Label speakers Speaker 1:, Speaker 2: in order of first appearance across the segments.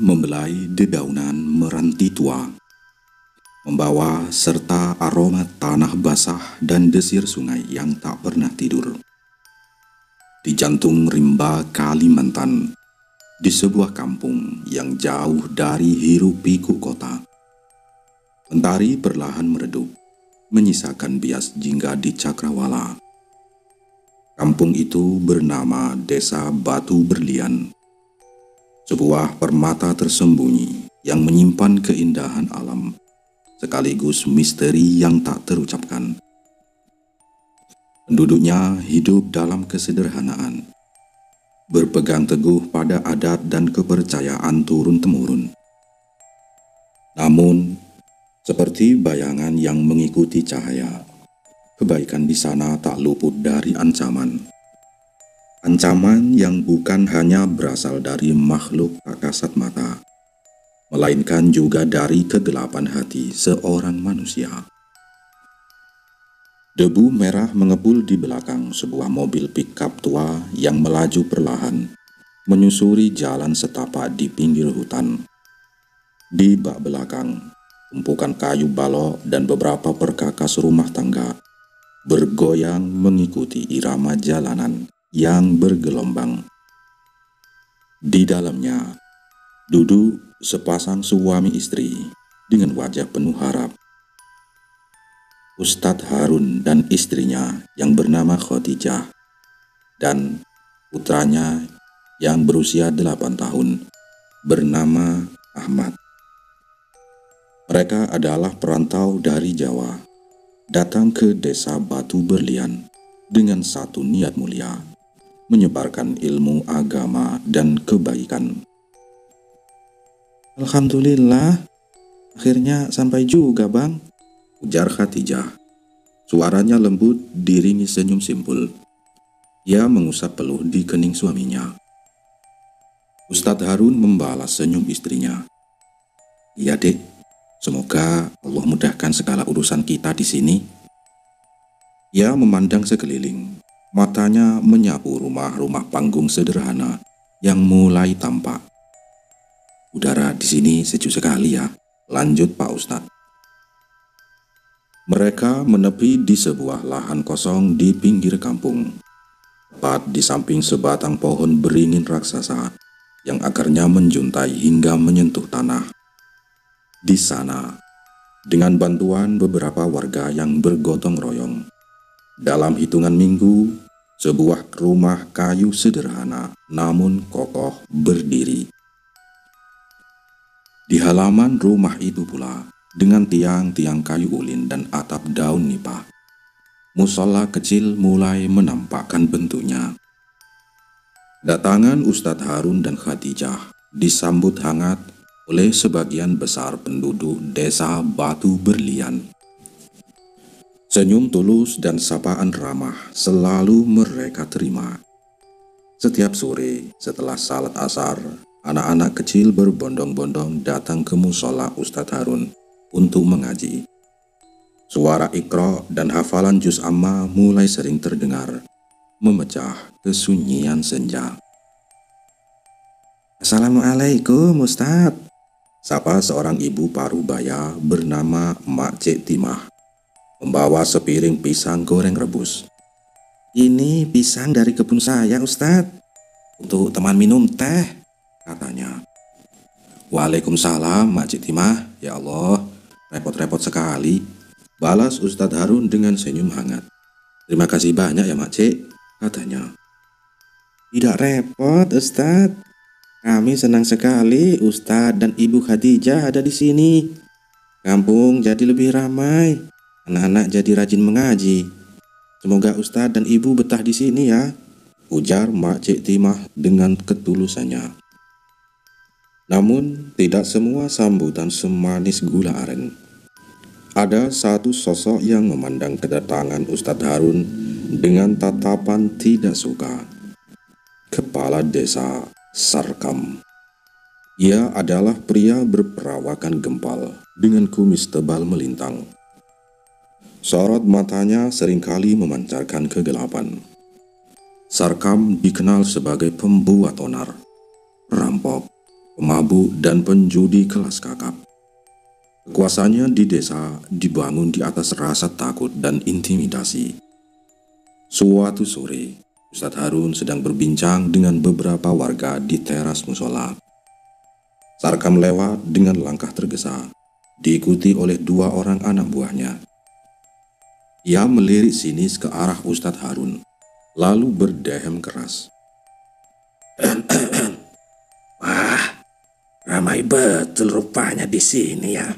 Speaker 1: membelai dedaunan meranti tua, membawa serta aroma tanah basah dan desir sungai yang tak pernah tidur. Di jantung rimba Kalimantan, di sebuah kampung yang jauh dari hiruk-pikuk kota, mentari perlahan meredup, menyisakan bias jingga di cakrawala. Kampung itu bernama Desa Batu Berlian, sebuah permata tersembunyi yang menyimpan keindahan alam sekaligus misteri yang tak terucapkan. Penduduknya hidup dalam kesederhanaan, berpegang teguh pada adat dan kepercayaan turun-temurun. Namun, seperti bayangan yang mengikuti cahaya, kebaikan di sana tak luput dari ancaman. Ancaman yang bukan hanya berasal dari makhluk tak kasat mata, melainkan juga dari kegelapan hati seorang manusia. Debu merah mengepul di belakang sebuah mobil pickup tua yang melaju perlahan, menyusuri jalan setapak di pinggir hutan. Di bak belakang, tumpukan kayu balok dan beberapa perkakas rumah tangga bergoyang mengikuti irama jalanan yang bergelombang. Di dalamnya duduk sepasang suami istri dengan wajah penuh harap. Ustadz Harun dan istrinya yang bernama Khadijah dan putranya yang berusia 8 tahun bernama Ahmad. Mereka adalah perantau dari Jawa, datang ke Desa Batu Berlian dengan satu niat mulia, menyebarkan ilmu agama dan kebaikan.
Speaker 2: Alhamdulillah, akhirnya sampai juga, Bang,
Speaker 1: ujar Khadijah. Suaranya lembut diringi senyum simpul. Ia mengusap peluh di kening suaminya. Ustadz Harun membalas senyum istrinya. Iya, Dek. Semoga Allah mudahkan segala urusan kita di sini. Ia memandang sekeliling. Matanya menyapu rumah-rumah panggung sederhana yang mulai tampak. Udara di sini sejuk sekali ya, lanjut Pak Ustadz. Mereka menepi di sebuah lahan kosong di pinggir kampung, tepat di samping sebatang pohon beringin raksasa yang akarnya menjuntai hingga menyentuh tanah. Di sana, dengan bantuan beberapa warga yang bergotong royong, dalam hitungan minggu, sebuah rumah kayu sederhana namun kokoh berdiri. Di halaman rumah itu pula, dengan tiang-tiang kayu ulin dan atap daun nipah, musola kecil mulai menampakkan bentuknya. Datangan Ustadz Harun dan Khadijah disambut hangat oleh sebagian besar penduduk Desa Batu Berlian. Senyum tulus dan sapaan ramah selalu mereka terima. Setiap sore setelah salat asar, anak-anak kecil berbondong-bondong datang ke musola Ustadz Harun untuk mengaji. Suara Iqra dan hafalan juz amma mulai sering terdengar, memecah kesunyian senja.
Speaker 2: Assalamualaikum, Ustadz,
Speaker 1: sapa seorang ibu parubaya bernama Mak Cik Timah, membawa sepiring pisang goreng rebus.
Speaker 2: Ini pisang dari kebun saya, Ustadz.
Speaker 1: Untuk teman minum teh, katanya. Waalaikumsalam, Mak Cik Timah. Ya Allah, repot-repot sekali, balas Ustadz Harun dengan senyum hangat. Terima kasih banyak ya Mak Cik, katanya.
Speaker 2: Tidak repot, Ustadz. Kami senang sekali Ustadz dan Ibu Khadijah ada di sini. Kampung jadi lebih ramai, anak-anak jadi rajin mengaji. Semoga Ustadz dan Ibu betah di sini ya,
Speaker 1: ujar Mak Cik Timah dengan ketulusannya. Namun, tidak semua sambutan semanis gula aren. Ada satu sosok yang memandang kedatangan Ustadz Harun dengan tatapan tidak suka. Kepala Desa Sarkam. Ia adalah pria berperawakan gempal dengan kumis tebal melintang. Sorot matanya seringkali memancarkan kegelapan. Sarkam dikenal sebagai pembuat onar, perampok, pemabuk, dan penjudi kelas kakap. Kekuasaannya di desa dibangun di atas rasa takut dan intimidasi. Suatu sore, Ustadz Harun sedang berbincang dengan beberapa warga di teras musola. Sarkam lewat dengan langkah tergesa, diikuti oleh 2 orang anak buahnya. Ia melirik sinis ke arah Ustadz Harun, lalu berdehem keras.
Speaker 2: Wah, ramai betul rupanya di sini ya.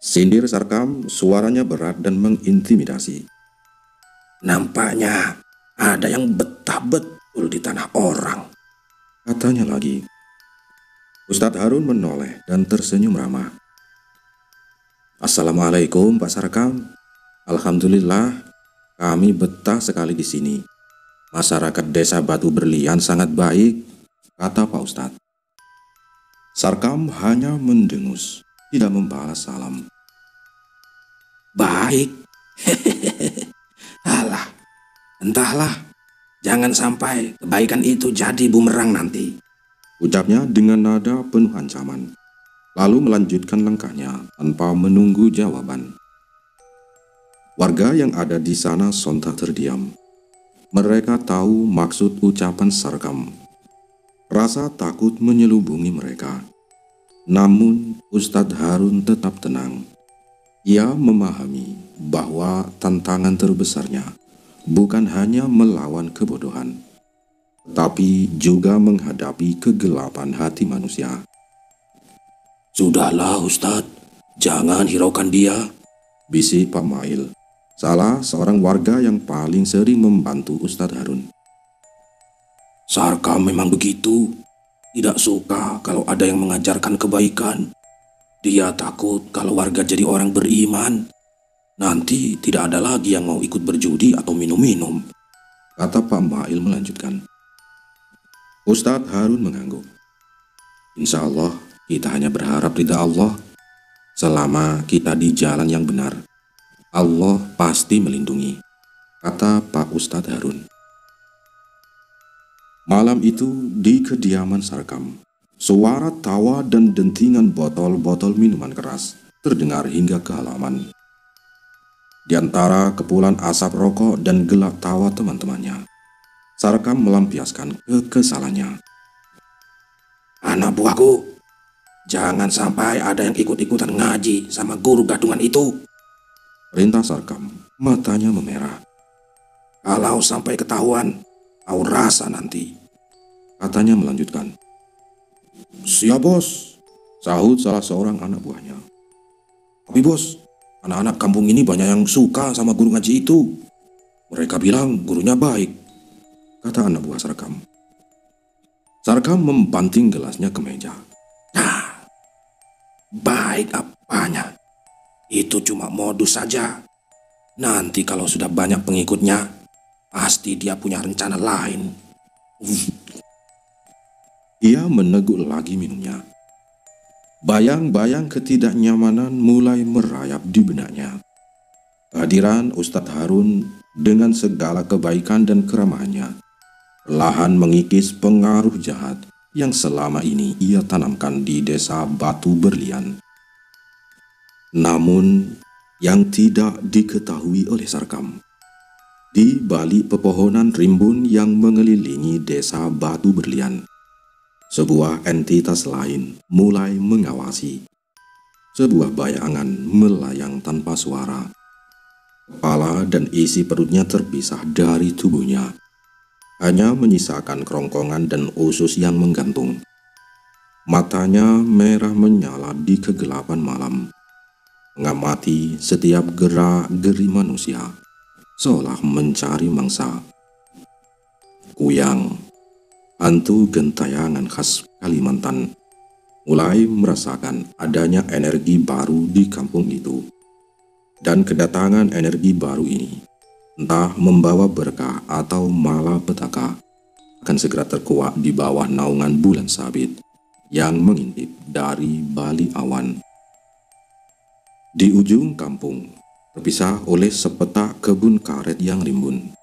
Speaker 1: Sindir Sarkam, suaranya berat dan mengintimidasi.
Speaker 2: Nampaknya ada yang betah betul di tanah orang,
Speaker 1: Katanya lagi. Ustadz Harun menoleh dan tersenyum ramah. Assalamualaikum Pak Sarkam. Alhamdulillah, kami betah sekali di sini. Masyarakat desa Batu Berlian sangat baik, kata Pak Ustadz. Sarkam hanya mendengus, tidak membalas salam.
Speaker 2: Baik. Alah, entahlah. Jangan sampai kebaikan itu jadi bumerang nanti,
Speaker 1: Ucapnya dengan nada penuh ancaman, lalu melanjutkan langkahnya tanpa menunggu jawaban. Warga yang ada di sana sontak terdiam. Mereka tahu maksud ucapan Sarkam. Rasa takut menyelubungi mereka. Namun Ustadz Harun tetap tenang. Ia memahami bahwa tantangan terbesarnya bukan hanya melawan kebodohan, tapi juga menghadapi kegelapan hati manusia.
Speaker 2: Sudahlah Ustadz, jangan hiraukan dia,
Speaker 1: Bisik Pak Mail, salah seorang warga yang paling sering membantu Ustadz Harun.
Speaker 2: Sarkam memang begitu, tidak suka kalau ada yang mengajarkan kebaikan. Dia takut kalau warga jadi orang beriman, nanti tidak ada lagi yang mau ikut berjudi atau minum-minum,
Speaker 1: kata Pak Mail melanjutkan. Ustadz Harun mengangguk. Insya Allah kita hanya berharap ridha Allah. Selama kita di jalan yang benar, Allah pasti melindungi, kata Pak Ustadz Harun. Malam itu di kediaman Sarkam, suara tawa dan dentingan botol-botol minuman keras terdengar hingga ke halaman. Di antara kepulan asap rokok dan gelak tawa teman-temannya, Sarkam melampiaskan kekesalannya.
Speaker 2: Anak buahku, jangan sampai ada yang ikut-ikutan ngaji sama guru gadungan itu,
Speaker 1: perintah Sarkam, matanya memerah.
Speaker 2: Kalau sampai ketahuan, kau rasa nanti,
Speaker 1: katanya melanjutkan. Siap bos, sahut salah seorang anak buahnya. Tapi bos, anak-anak kampung ini banyak yang suka sama guru ngaji itu. Mereka bilang gurunya baik, kata anak buah Sarkam. Sarkam membanting gelasnya ke meja.
Speaker 2: Nah, baik apanya? Itu cuma modus saja. Nanti kalau sudah banyak pengikutnya, pasti dia punya rencana lain.
Speaker 1: Ia meneguk lagi minumnya. Bayang-bayang ketidaknyamanan mulai merayap di benaknya. Kehadiran Ustadz Harun dengan segala kebaikan dan keramahannya perlahan mengikis pengaruh jahat yang selama ini ia tanamkan di desa Batu Berlian. Namun, yang tidak diketahui oleh Sarkam, di balik pepohonan rimbun yang mengelilingi desa Batu Berlian, sebuah entitas lain mulai mengawasi. Sebuah bayangan melayang tanpa suara. Kepala dan isi perutnya terpisah dari tubuhnya. Hanya menyisakan kerongkongan dan usus yang menggantung. Matanya merah menyala di kegelapan malam, mengamati setiap gerak-geri manusia, seolah mencari mangsa. Kuyang, hantu gentayangan khas Kalimantan, mulai merasakan adanya energi baru di kampung itu. Dan kedatangan energi baru ini, entah membawa berkah atau malapetaka, akan segera terkuak di bawah naungan bulan sabit yang mengintip dari balik awan. Di ujung kampung, terpisah oleh sepetak kebun karet yang rimbun,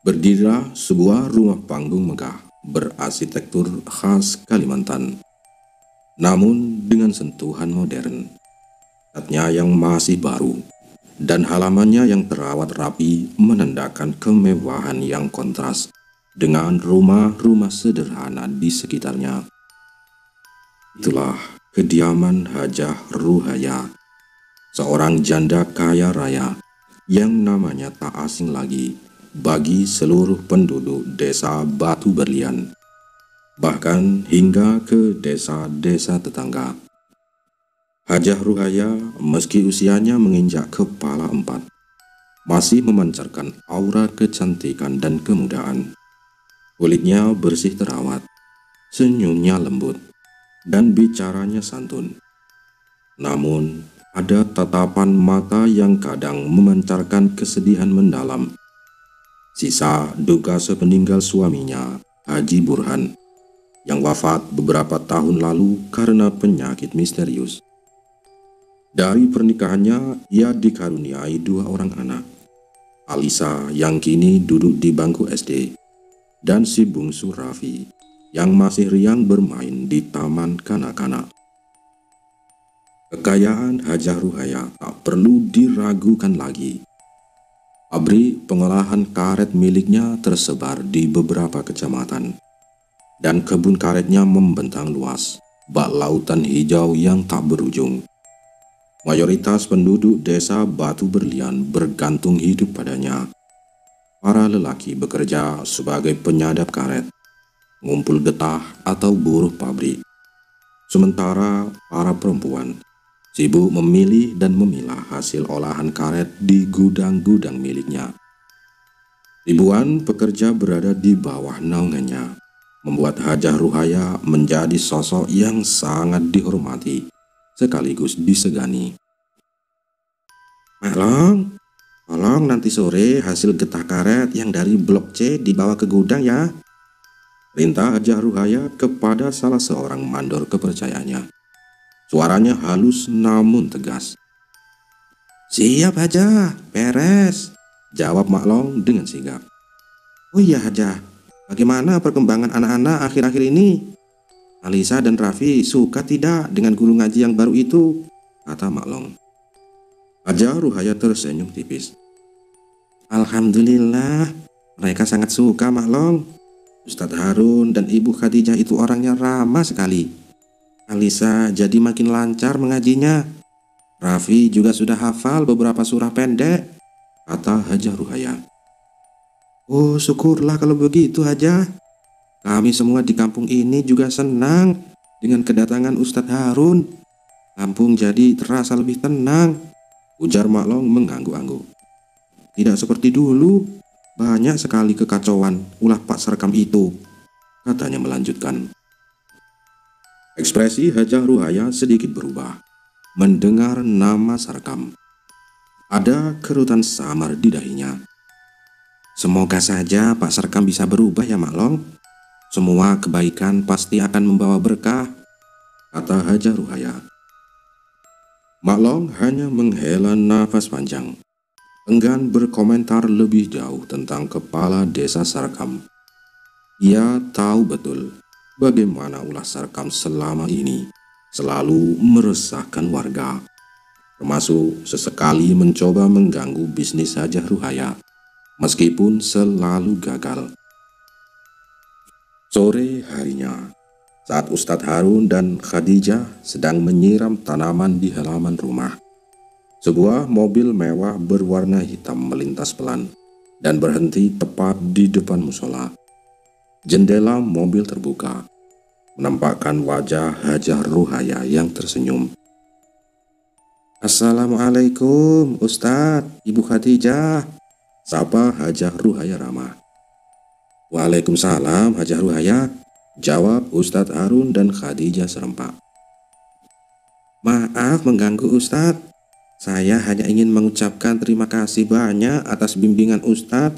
Speaker 1: berdirilah sebuah rumah panggung megah berarsitektur khas Kalimantan. namun dengan sentuhan modern. Catnya yang masih baru dan halamannya yang terawat rapi menandakan kemewahan yang kontras dengan rumah-rumah sederhana di sekitarnya. Itulah kediaman Hajah Ruhaya, seorang janda kaya raya yang namanya tak asing lagi bagi seluruh penduduk desa Batu Berlian, bahkan hingga ke desa-desa tetangga. Hajah Ruhaya, meski usianya menginjak kepala 4, masih memancarkan aura kecantikan dan kemudahan. Kulitnya bersih terawat, senyumnya lembut, dan bicaranya santun. Namun, ada tatapan mata yang kadang memancarkan kesedihan mendalam. Sisa duka sepeninggal suaminya, Haji Burhan, yang wafat beberapa tahun lalu karena penyakit misterius. Dari pernikahannya, ia dikaruniai 2 orang anak, Alisa yang kini duduk di bangku SD, dan si bungsu Raffi yang masih riang bermain di taman kanak-kanak. Kekayaan Hajah Ruhaya tak perlu diragukan lagi. Pabrik pengolahan karet miliknya tersebar di beberapa kecamatan, dan kebun karetnya membentang luas, bak lautan hijau yang tak berujung. Mayoritas penduduk desa Batu Berlian bergantung hidup padanya. Para lelaki bekerja sebagai penyadap karet, ngumpul getah atau buruh pabrik. Sementara para perempuan sibuk memilih dan memilah hasil olahan karet di gudang-gudang miliknya. Ribuan pekerja berada di bawah naungannya, membuat Hajah Ruhaya menjadi sosok yang sangat dihormati sekaligus disegani.
Speaker 2: Maklong, tolong nanti sore hasil getah karet yang dari blok C dibawa ke gudang ya.
Speaker 1: Perintah Hajah Ruhaya kepada salah seorang mandor kepercayaannya. Suaranya halus namun tegas.
Speaker 2: Siap Hajah, beres,
Speaker 1: jawab Maklong dengan sigap.
Speaker 2: Oh iya Hajah, bagaimana perkembangan anak-anak akhir-akhir ini? Alisa dan Raffi suka tidak dengan guru ngaji yang baru itu?
Speaker 1: Kata Maklong. Hajah Ruhaya tersenyum tipis.
Speaker 2: Alhamdulillah, mereka sangat suka Maklong. Ustadz Harun dan Ibu Khadijah itu orangnya ramah sekali. Alisa jadi makin lancar mengajinya. Raffi juga sudah hafal beberapa surah pendek,
Speaker 1: kata Hajah Ruhaya.
Speaker 2: Oh syukurlah kalau begitu Hajah. Kami semua di kampung ini juga senang dengan kedatangan Ustadz Harun. Kampung jadi terasa lebih tenang,
Speaker 1: ujar Maklong mengangguk-angguk.
Speaker 2: Tidak seperti dulu, banyak sekali kekacauan ulah Pak Sarkam itu,
Speaker 1: katanya melanjutkan. Ekspresi Hajah Ruhaya sedikit berubah mendengar nama Sarkam. Ada kerutan samar di dahinya.
Speaker 2: Semoga saja Pak Sarkam bisa berubah ya Maklong. Semua kebaikan pasti akan membawa berkah,
Speaker 1: kata Hajah Ruhaya. Maklong hanya menghela nafas panjang, enggan berkomentar lebih jauh tentang kepala desa Sarkam. Ia tahu betul bagaimana ulah Sarkam selama ini selalu meresahkan warga, termasuk sesekali mencoba mengganggu bisnis Hajah Ruhaya, meskipun selalu gagal. Sore harinya, saat Ustadz Harun dan Khadijah sedang menyiram tanaman di halaman rumah, sebuah mobil mewah berwarna hitam melintas pelan dan berhenti tepat di depan musola. Jendela mobil terbuka, menampakkan wajah Hajah Ruhaya yang tersenyum.
Speaker 2: Assalamualaikum Ustadz, Ibu Khadijah,
Speaker 1: sapa Hajah Ruhaya ramah.
Speaker 2: Waalaikumsalam Hajah Ruhaya,
Speaker 1: jawab Ustadz Harun dan Khadijah serempak.
Speaker 2: Maaf mengganggu Ustadz, saya hanya ingin mengucapkan terima kasih banyak atas bimbingan Ustadz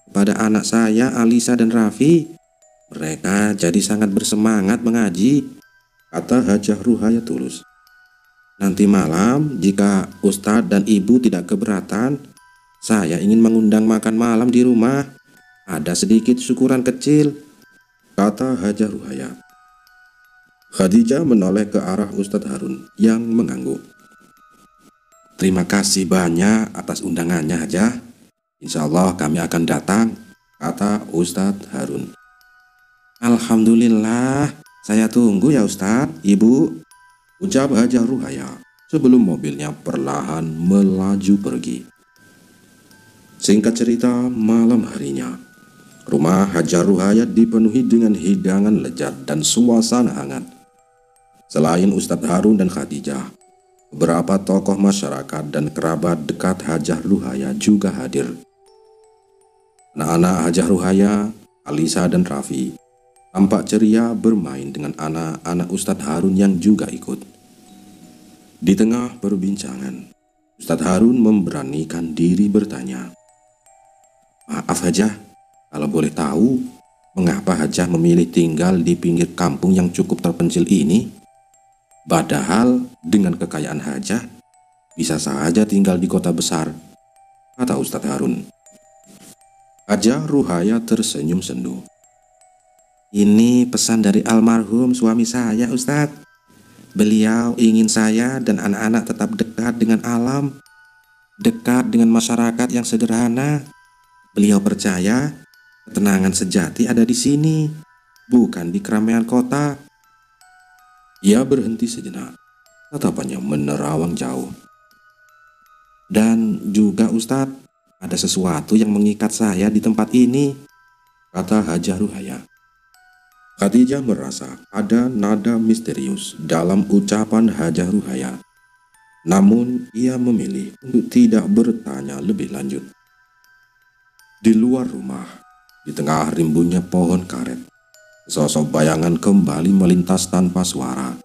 Speaker 2: kepada anak saya Alisa dan Raffi. Mereka jadi sangat bersemangat mengaji,
Speaker 1: kata Hajah Ruhaya tulus.
Speaker 2: Nanti malam jika Ustadz dan Ibu tidak keberatan, saya ingin mengundang makan malam di rumah. Ada sedikit syukuran kecil,
Speaker 1: kata Hajah Ruhaya. Khadijah menoleh ke arah Ustadz Harun yang mengangguk.
Speaker 2: Terima kasih banyak atas undangannya, Hajah. Insya Allah kami akan datang, kata Ustadz Harun. Alhamdulillah, saya tunggu ya Ustadz, Ibu,
Speaker 1: ucap Hajah Ruhaya sebelum mobilnya perlahan melaju pergi. Singkat cerita, malam harinya, rumah Hajah Ruhaya dipenuhi dengan hidangan lezat dan suasana hangat. Selain Ustadz Harun dan Khadijah, beberapa tokoh masyarakat dan kerabat dekat Hajah Ruhaya juga hadir. Anak-anak Hajah Ruhaya, Alisa dan Raffi, tampak ceria bermain dengan anak-anak Ustadz Harun yang juga ikut. Di tengah perbincangan, Ustadz Harun memberanikan diri bertanya, "Maaf Hajah, kalau boleh tahu, mengapa Hajah memilih tinggal di pinggir kampung yang cukup terpencil ini? Padahal dengan kekayaan Hajah, bisa saja tinggal di kota besar," kata Ustadz Harun. Hajah Ruhaya tersenyum sendu.
Speaker 2: Ini pesan dari almarhum suami saya, Ustadz. Beliau ingin saya dan anak-anak tetap dekat dengan alam, dekat dengan masyarakat yang sederhana. Beliau percaya ketenangan sejati ada di sini, bukan di keramaian kota.
Speaker 1: Ia berhenti sejenak, tatapannya menerawang jauh.
Speaker 2: Dan juga Ustadz, ada sesuatu yang mengikat saya di tempat ini,
Speaker 1: kata Hajah Ruhaya. Khadijah merasa ada nada misterius dalam ucapan Hajah Ruhaya. Namun ia memilih untuk tidak bertanya lebih lanjut. Di luar rumah, di tengah rimbunnya pohon karet, sosok bayangan kembali melintas tanpa suara.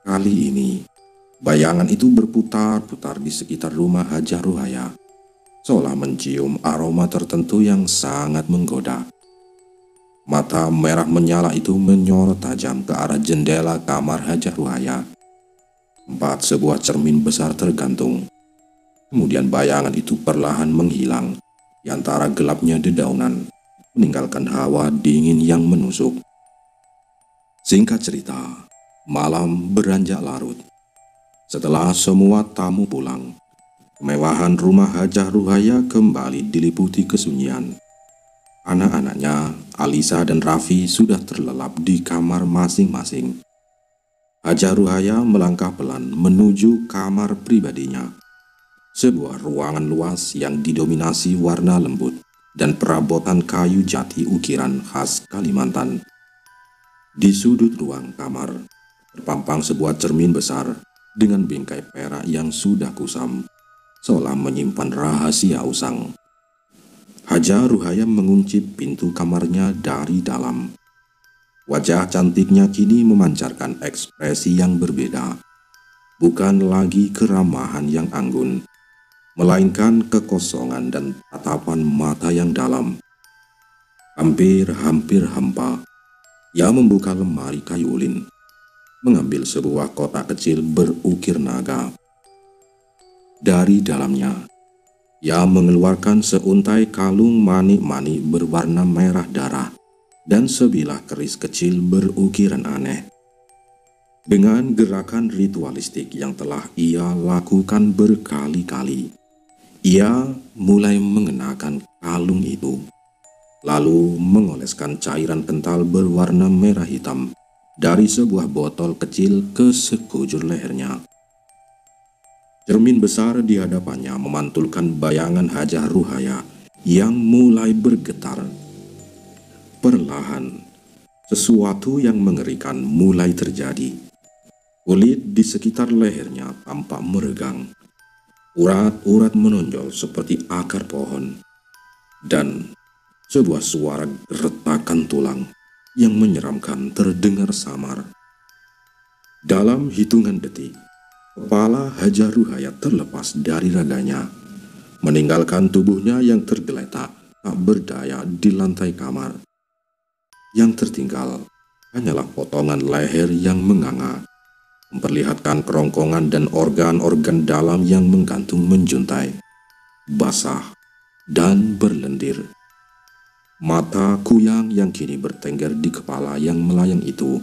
Speaker 1: Kali ini, bayangan itu berputar-putar di sekitar rumah Hajah Ruhaya, seolah mencium aroma tertentu yang sangat menggoda. Mata merah menyala itu menyorot tajam ke arah jendela kamar Hajah Ruhaya. Tempat sebuah cermin besar tergantung. Kemudian bayangan itu perlahan menghilang di antara gelapnya dedaunan, meninggalkan hawa dingin yang menusuk. Singkat cerita, malam beranjak larut. Setelah semua tamu pulang, kemewahan rumah Hajah Ruhaya kembali diliputi kesunyian. Anak-anaknya, Alisa dan Raffi, sudah terlelap di kamar masing-masing. Hajah Ruhaya melangkah pelan menuju kamar pribadinya. Sebuah ruangan luas yang didominasi warna lembut dan perabotan kayu jati ukiran khas Kalimantan. Di sudut ruang kamar, terpampang sebuah cermin besar dengan bingkai perak yang sudah kusam, seolah menyimpan rahasia usang. Hajah Ruhaya mengunci pintu kamarnya dari dalam. Wajah cantiknya kini memancarkan ekspresi yang berbeda. Bukan lagi keramahan yang anggun, melainkan kekosongan dan tatapan mata yang dalam. Hampir hampa, ia membuka lemari kayu ulin, mengambil sebuah kotak kecil berukir naga. Dari dalamnya, ia mengeluarkan seuntai kalung manik-manik berwarna merah darah dan sebilah keris kecil berukiran aneh. Dengan gerakan ritualistik yang telah ia lakukan berkali-kali, ia mulai mengenakan kalung itu, lalu mengoleskan cairan kental berwarna merah hitam dari sebuah botol kecil ke sekujur lehernya. Cermin besar di hadapannya memantulkan bayangan Hajah Ruhaya yang mulai bergetar. Perlahan, sesuatu yang mengerikan mulai terjadi. Kulit di sekitar lehernya tampak meregang. Urat-urat menonjol seperti akar pohon. Dan sebuah suara retakan tulang yang menyeramkan terdengar samar. Dalam hitungan detik, kepala Hajah Ruhaya terlepas dari raganya, meninggalkan tubuhnya yang tergeletak tak berdaya di lantai kamar. Yang tertinggal hanyalah potongan leher yang menganga, memperlihatkan kerongkongan dan organ-organ dalam yang menggantung menjuntai, basah, dan berlendir. Mata kuyang yang kini bertengger di kepala yang melayang itu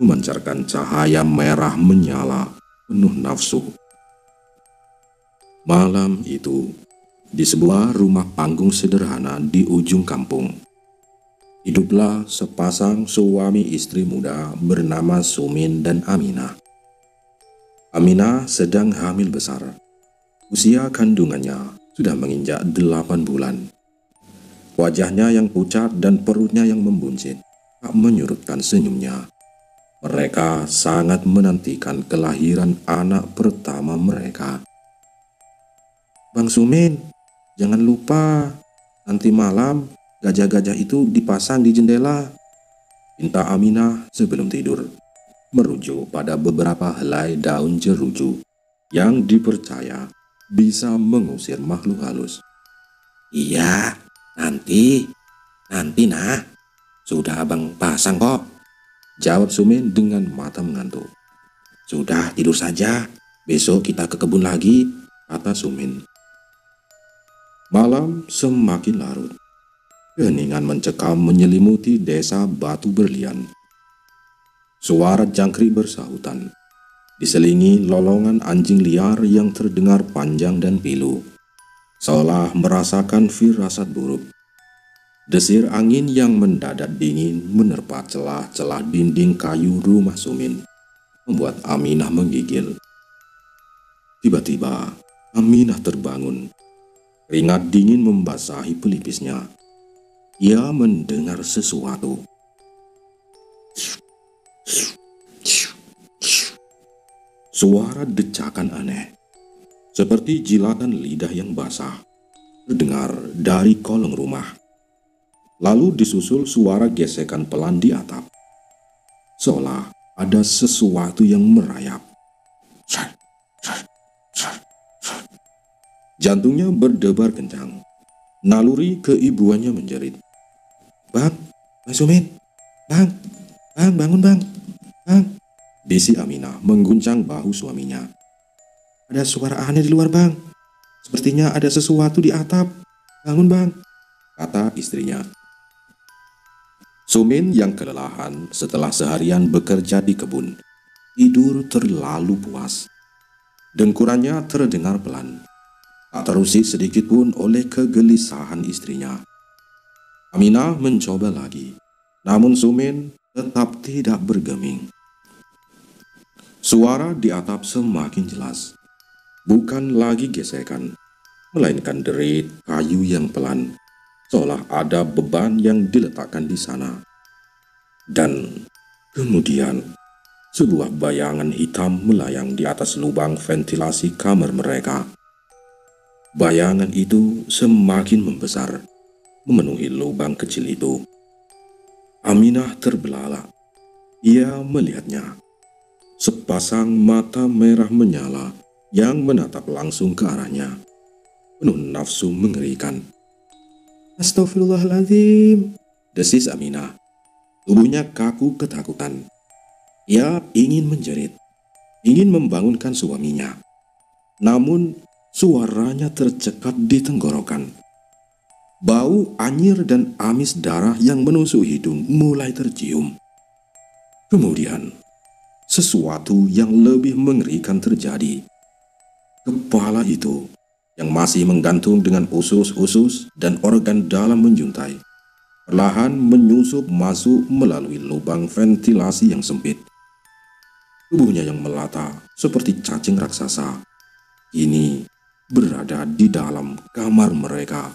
Speaker 1: memancarkan cahaya merah menyala penuh nafsu. Malam itu, di sebuah rumah panggung sederhana di ujung kampung, hiduplah sepasang suami istri muda bernama Sumin dan Aminah. Aminah sedang hamil besar. Usia kandungannya sudah menginjak 8 bulan. Wajahnya yang pucat dan perutnya yang membuncit tak menyurutkan senyumnya. Mereka sangat menantikan kelahiran anak pertama mereka.
Speaker 2: Bang Sumin, jangan lupa nanti malam gajah-gajah itu dipasang di jendela,
Speaker 1: pinta Aminah sebelum tidur, merujuk pada beberapa helai daun jeruju yang dipercaya bisa mengusir makhluk halus.
Speaker 2: Iya, nanti nah, sudah abang pasang kok,
Speaker 1: jawab Sumin dengan mata mengantuk.
Speaker 2: Sudah tidur saja, besok kita ke kebun lagi,
Speaker 1: kata Sumin. Malam semakin larut. Keheningan mencekam menyelimuti desa Batu Berlian. Suara jangkrik bersahutan, diselingi lolongan anjing liar yang terdengar panjang dan pilu, seolah merasakan firasat buruk. Desir angin yang mendadak dingin menerpa celah-celah dinding kayu rumah Sumin, membuat Aminah menggigil. Tiba-tiba, Aminah terbangun. Keringat dingin membasahi pelipisnya. Ia mendengar sesuatu. Suara decakan aneh, seperti jilatan lidah yang basah, terdengar dari kolong rumah. Lalu disusul suara gesekan pelan di atap, seolah ada sesuatu yang merayap. Jantungnya berdebar kencang. Naluri keibuannya menjerit.
Speaker 2: Bang Sumin, bang, bangun bang,
Speaker 1: bisi Aminah mengguncang bahu suaminya.
Speaker 2: Ada suara aneh di luar bang, sepertinya ada sesuatu di atap. Bangun bang,
Speaker 1: kata istrinya. Sumin yang kelelahan setelah seharian bekerja di kebun, tidur terlalu puas. Dengkurannya terdengar pelan, tak terusik sedikit pun oleh kegelisahan istrinya. Aminah mencoba lagi, namun Sumin tetap tidak bergeming. Suara di atap semakin jelas, bukan lagi gesekan, melainkan derit kayu yang pelan, seolah ada beban yang diletakkan di sana. Dan kemudian, sebuah bayangan hitam melayang di atas lubang ventilasi kamar mereka. Bayangan itu semakin membesar, memenuhi lubang kecil itu. Aminah terbelalak. Ia melihatnya. Sepasang mata merah menyala yang menatap langsung ke arahnya, penuh nafsu mengerikan.
Speaker 2: Astagfirullahaladzim,
Speaker 1: desis Aminah. Tubuhnya kaku ketakutan. Ia ingin menjerit, ingin membangunkan suaminya. Namun suaranya tercekat di tenggorokan. Bau anyir dan amis darah yang menusuk hidung mulai tercium. Kemudian, sesuatu yang lebih mengerikan terjadi. Kepala itu, yang masih menggantung dengan usus-usus dan organ dalam menjuntai, perlahan menyusup masuk melalui lubang ventilasi yang sempit. Tubuhnya yang melata seperti cacing raksasa, kini berada di dalam kamar mereka.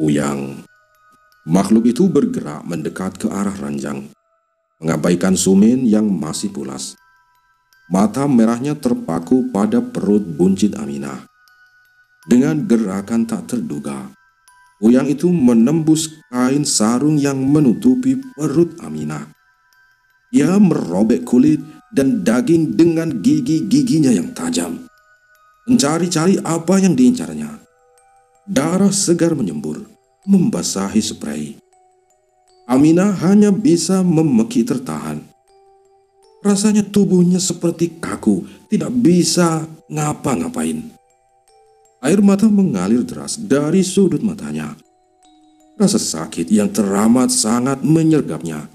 Speaker 1: Uyang, makhluk itu bergerak mendekat ke arah ranjang, mengabaikan Sumin yang masih pulas. Mata merahnya terpaku pada perut buncit Aminah. Dengan gerakan tak terduga, uyang itu menembus kain sarung yang menutupi perut Aminah. Ia merobek kulit dan daging dengan gigi-giginya yang tajam, mencari-cari apa yang diincarnya. Darah segar menyembur, membasahi spray. Aminah hanya bisa memeki tertahan. Rasanya tubuhnya seperti kaku, tidak bisa ngapa-ngapain. Air mata mengalir deras dari sudut matanya. Rasa sakit yang teramat sangat menyergapnya.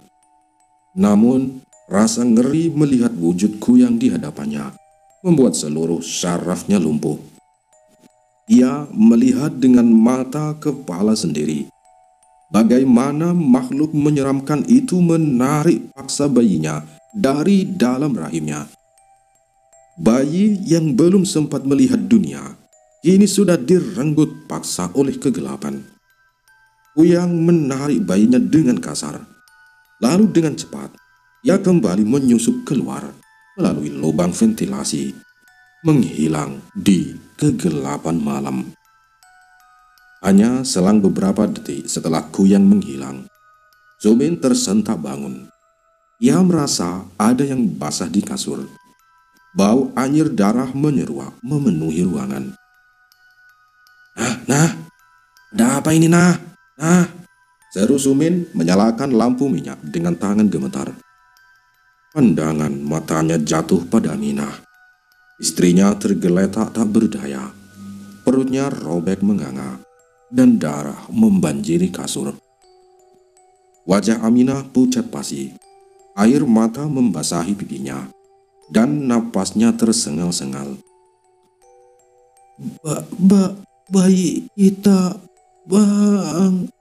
Speaker 1: Namun, Rasa ngeri melihat wujud kuyang di hadapannya membuat seluruh syarafnya lumpuh. Ia melihat dengan mata kepala sendiri bagaimana makhluk menyeramkan itu menarik paksa bayinya dari dalam rahimnya. Bayi yang belum sempat melihat dunia kini sudah direnggut paksa oleh kegelapan. Kuyang menarik bayinya dengan kasar. Lalu dengan cepat ia kembali menyusup keluar melalui lubang ventilasi, menghilang di kegelapan malam. Hanya selang beberapa detik setelah kuyang menghilang, Sumin tersentak bangun. Ia merasa ada yang basah di kasur. Bau anyir darah menyeruak memenuhi ruangan. Nah, ada apa ini, Nah? Seru Sumin menyalakan lampu minyak dengan tangan gemetar. Pandangan matanya jatuh pada Aminah. Istrinya tergeletak tak berdaya. Perutnya robek menganga dan darah membanjiri kasur. Wajah Aminah pucat pasi. Air mata membasahi pipinya dan napasnya tersengal-sengal. Bayi kita, Bang.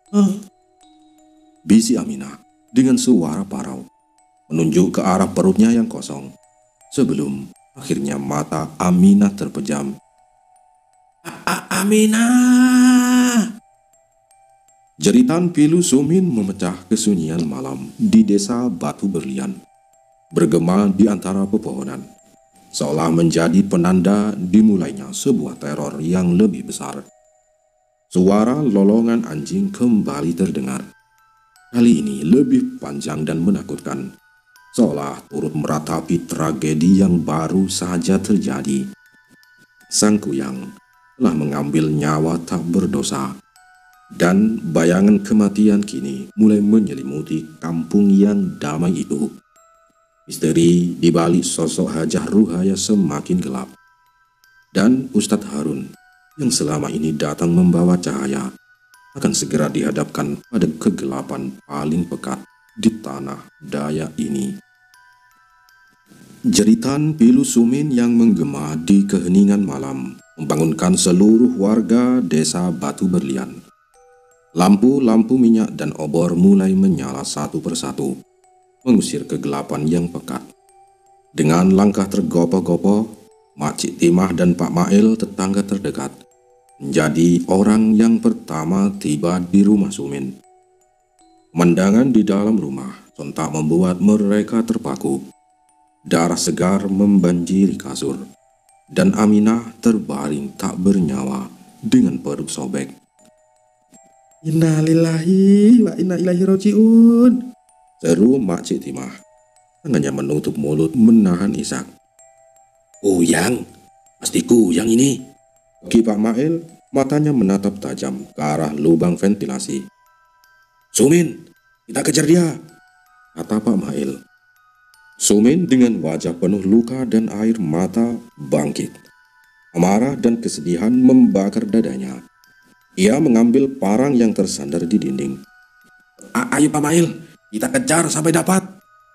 Speaker 1: Bisi Aminah dengan suara parau, menunjuk ke arah perutnya yang kosong. Sebelum akhirnya mata Aminah terpejam. Aminah! Jeritan pilu Sumin memecah kesunyian malam di desa Batu Berlian, bergema di antara pepohonan, seolah menjadi penanda dimulainya sebuah teror yang lebih besar. Suara lolongan anjing kembali terdengar. Kali ini lebih panjang dan menakutkan, seolah turut meratapi tragedi yang baru saja terjadi. Sang kuyang telah mengambil nyawa tak berdosa, dan bayangan kematian kini mulai menyelimuti kampung yang damai itu. Misteri di balik sosok Hajah Ruhaya semakin gelap, dan Ustadz Harun yang selama ini datang membawa cahaya akan segera dihadapkan pada kegelapan paling pekat di tanah Dayak ini. Jeritan pilu Sumin yang menggema di keheningan malam membangunkan seluruh warga desa Batu Berlian. Lampu-lampu minyak dan obor mulai menyala satu persatu, mengusir kegelapan yang pekat. Dengan langkah tergopoh-gopoh, Mak Cik Timah dan Pak Mail tetangga terdekat menjadi orang yang pertama tiba di rumah Sumin. Pemandangan di dalam rumah sontak membuat mereka terpaku. Darah segar membanjiri kasur, dan Aminah terbaring tak bernyawa dengan perut sobek. Innalillahi wa inna ilaihi raji'un, seru Mak Cik Timah. Tangannya menutup mulut menahan isak. Kuyang, pasti kuyang ini. Ki Pak Mail matanya menatap tajam ke arah lubang ventilasi. Sumin, kita kejar dia, kata Pak Mail. Sumin dengan wajah penuh luka dan air mata bangkit. Amarah dan kesedihan membakar dadanya. Ia mengambil parang yang tersandar di dinding. Ayo Pak Mail, kita kejar sampai dapat,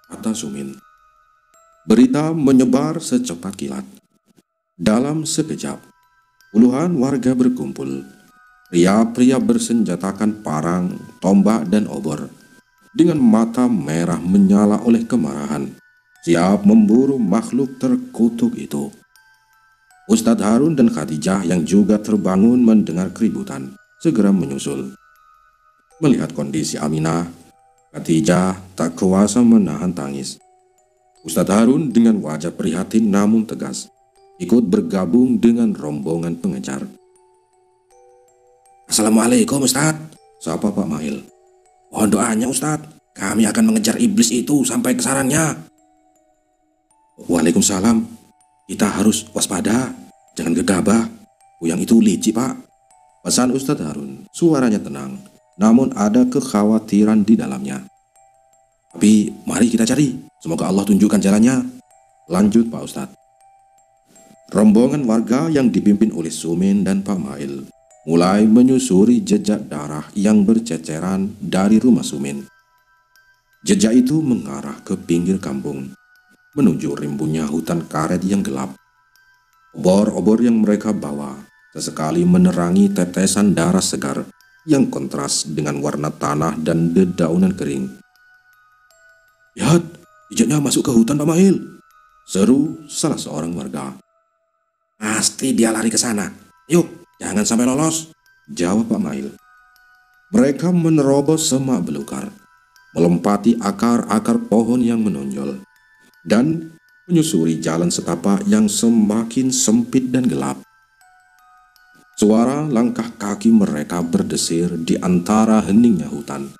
Speaker 1: kata Sumin. Berita menyebar secepat kilat. Dalam sekejap, puluhan warga berkumpul. Pria-pria bersenjatakan parang, tombak, dan obor, dengan mata merah menyala oleh kemarahan, siap memburu makhluk terkutuk itu. Ustadz Harun dan Khadijah yang juga terbangun mendengar keributan segera menyusul. Melihat kondisi Aminah, Khadijah tak kuasa menahan tangis. Ustadz Harun dengan wajah prihatin namun tegas ikut bergabung dengan rombongan pengejar. Assalamualaikum Ustadz, sapa Pak Mail. Mohon doanya Ustadz, kami akan mengejar iblis itu sampai ke sarangnya. Waalaikumsalam, kita harus waspada, jangan gegabah. Kuyang itu licik Pak, pesan Ustadz Harun. Suaranya tenang, namun ada kekhawatiran di dalamnya. Tapi mari kita cari, semoga Allah tunjukkan jalannya, lanjut Pak Ustadz. Rombongan warga yang dipimpin oleh Sumin dan Pak Mail mulai menyusuri jejak darah yang berceceran dari rumah Sumin. Jejak itu mengarah ke pinggir kampung, menuju rimbunnya hutan karet yang gelap. Obor-obor yang mereka bawa sesekali menerangi tetesan darah segar yang kontras dengan warna tanah dan dedaunan kering. "Lihat, jejaknya masuk ke hutan, Pak Mail," seru salah seorang warga.
Speaker 2: "Pasti dia lari ke sana. Yuk, jangan sampai lolos,"
Speaker 1: jawab Pak Mail. Mereka menerobos semak belukar, melompati akar-akar pohon yang menonjol, dan menyusuri jalan setapak yang semakin sempit dan gelap. Suara langkah kaki mereka berdesir di antara heningnya hutan.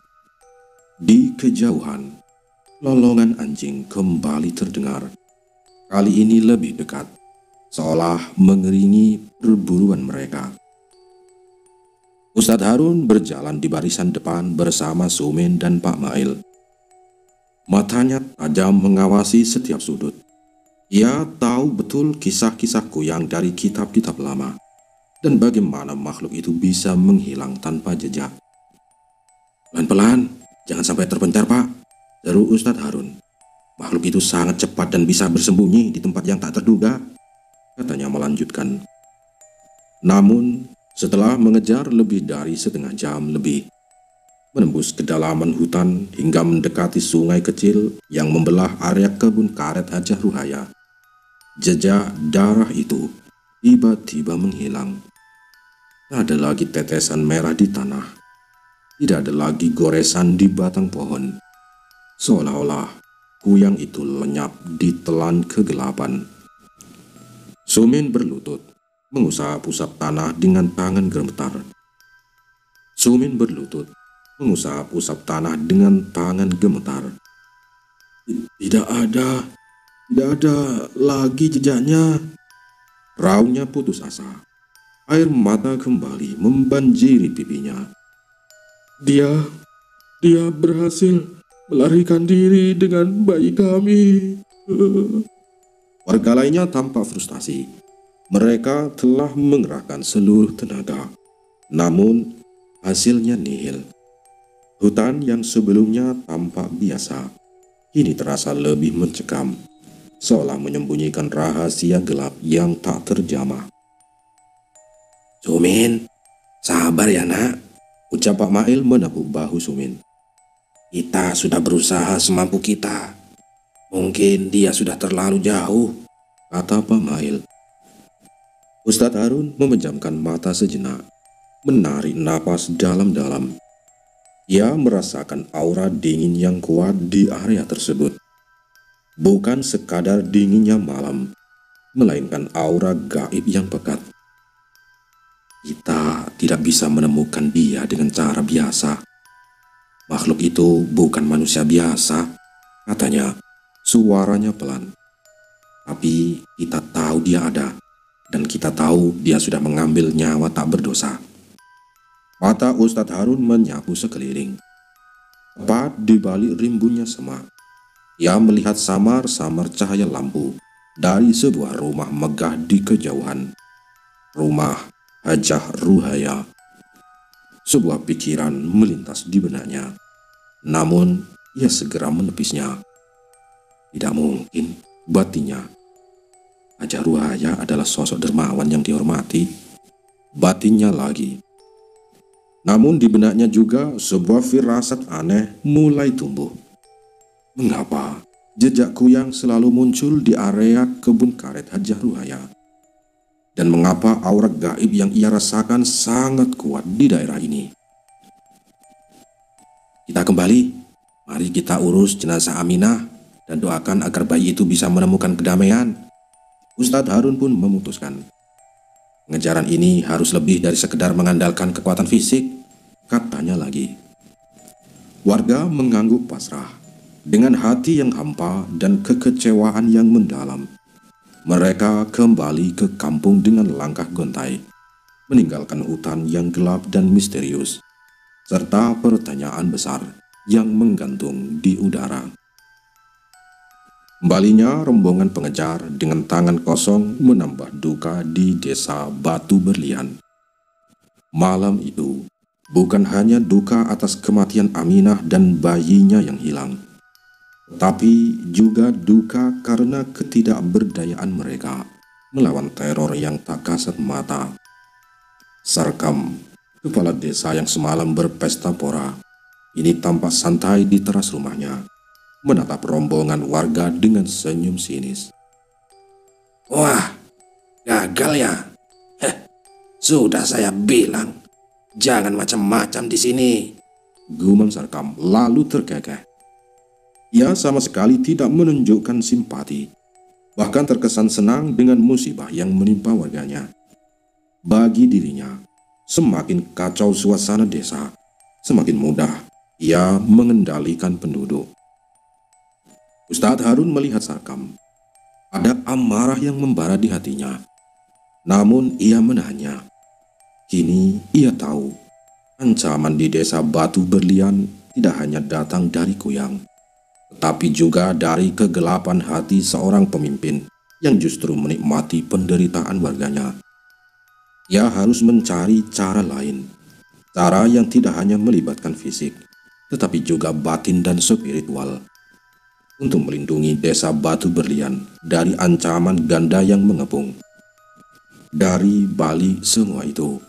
Speaker 1: Di kejauhan, lolongan anjing kembali terdengar. Kali ini lebih dekat, seolah mengiringi perburuan mereka. Ustadz Harun berjalan di barisan depan bersama Sumin dan Pak Mail. Matanya tajam mengawasi setiap sudut. Ia tahu betul kisah-kisah kuyang dari kitab-kitab lama, dan bagaimana makhluk itu bisa menghilang tanpa jejak.
Speaker 2: "Pelan-pelan, jangan sampai terpencar, Pak," seru Ustadz Harun. "Makhluk itu sangat cepat dan bisa bersembunyi di tempat yang tak terduga,"
Speaker 1: katanya melanjutkan. Namun, setelah mengejar lebih dari setengah jam lebih, menembus kedalaman hutan hingga mendekati sungai kecil yang membelah area kebun karet Hajah Ruhaya, jejak darah itu tiba-tiba menghilang. Tak ada lagi tetesan merah di tanah, tidak ada lagi goresan di batang pohon, seolah-olah kuyang itu lenyap di telan kegelapan. Sumin berlutut, mengusap-usap tanah dengan tangan gemetar. Sumin berlutut, mengusap-usap tanah dengan tangan gemetar. Tidak ada lagi jejaknya," raunya putus asa. Air mata kembali membanjiri pipinya. Dia berhasil melarikan diri dengan bayi kami." Warga lainnya tampak frustasi. Mereka telah mengerahkan seluruh tenaga, namun hasilnya nihil. Hutan yang sebelumnya tampak biasa, kini terasa lebih mencekam, seolah menyembunyikan rahasia gelap yang tak terjamah.
Speaker 2: "Sumin, sabar ya nak,"
Speaker 1: ucap Pak Mail menepuk bahu Sumin.
Speaker 2: "Kita sudah berusaha semampu kita. Mungkin dia sudah terlalu jauh,"
Speaker 1: kata Pak Mail. Ustadz Harun memejamkan mata sejenak, menarik napas dalam-dalam. Ia merasakan aura dingin yang kuat di area tersebut. Bukan sekadar dinginnya malam, melainkan aura gaib yang pekat. "Kita tidak bisa menemukan dia dengan cara biasa. Makhluk itu bukan manusia biasa," katanya, suaranya pelan. "Tapi kita tahu dia ada, dan kita tahu dia sudah mengambil nyawa tak berdosa." Mata Ustadz Harun menyapu sekeliling. Tepat di balik rimbunnya semak, ia melihat samar-samar cahaya lampu dari sebuah rumah megah di kejauhan. Rumah Hajah Ruhaya. Sebuah pikiran melintas di benaknya, namun ia segera menepisnya. Tidak mungkin, batinnya. Hajah Ruhaya adalah sosok dermawan yang dihormati, batinnya lagi. Namun di benaknya juga sebuah firasat aneh mulai tumbuh. Mengapa jejak kuyang selalu muncul di area kebun karet Hajah Ruhaya? Dan mengapa aura gaib yang ia rasakan sangat kuat di daerah ini?
Speaker 2: "Kita kembali. Mari kita urus jenazah Aminah dan doakan agar bayi itu bisa menemukan kedamaian,"
Speaker 1: Ustadz Harun pun memutuskan. "Pengejaran ini harus lebih dari sekedar mengandalkan kekuatan fisik," katanya lagi. Warga mengangguk pasrah, dengan hati yang hampa dan kekecewaan yang mendalam. Mereka kembali ke kampung dengan langkah gontai, meninggalkan hutan yang gelap dan misterius, serta pertanyaan besar yang menggantung di udara. Kembalinya rombongan pengejar dengan tangan kosong menambah duka di desa Batu Berlian. Malam itu bukan hanya duka atas kematian Aminah dan bayinya yang hilang, tetapi juga duka karena ketidakberdayaan mereka melawan teror yang tak kasat mata. Sarkam, kepala desa yang semalam berpesta pora, ini tampak santai di teras rumahnya, menatap rombongan warga dengan senyum sinis.
Speaker 2: Wah, gagal ya? Sudah saya bilang, jangan macam-macam di sini.
Speaker 1: Gumam Sarkam lalu terkekeh. Ia sama sekali tidak menunjukkan simpati, bahkan terkesan senang dengan musibah yang menimpa warganya. Bagi dirinya, semakin kacau suasana desa, semakin mudah ia mengendalikan penduduk. Ustadz Harun melihat Sarkam. Ada amarah yang membara di hatinya, namun ia menahannya. Kini ia tahu, ancaman di desa Batu Berlian tidak hanya datang dari Kuyang, tetapi juga dari kegelapan hati seorang pemimpin yang justru menikmati penderitaan warganya. Ia harus mencari cara lain, cara yang tidak hanya melibatkan fisik, tetapi juga batin dan spiritual, untuk melindungi desa Batu Berlian dari ancaman ganda yang mengepung. Dari balik semua itu,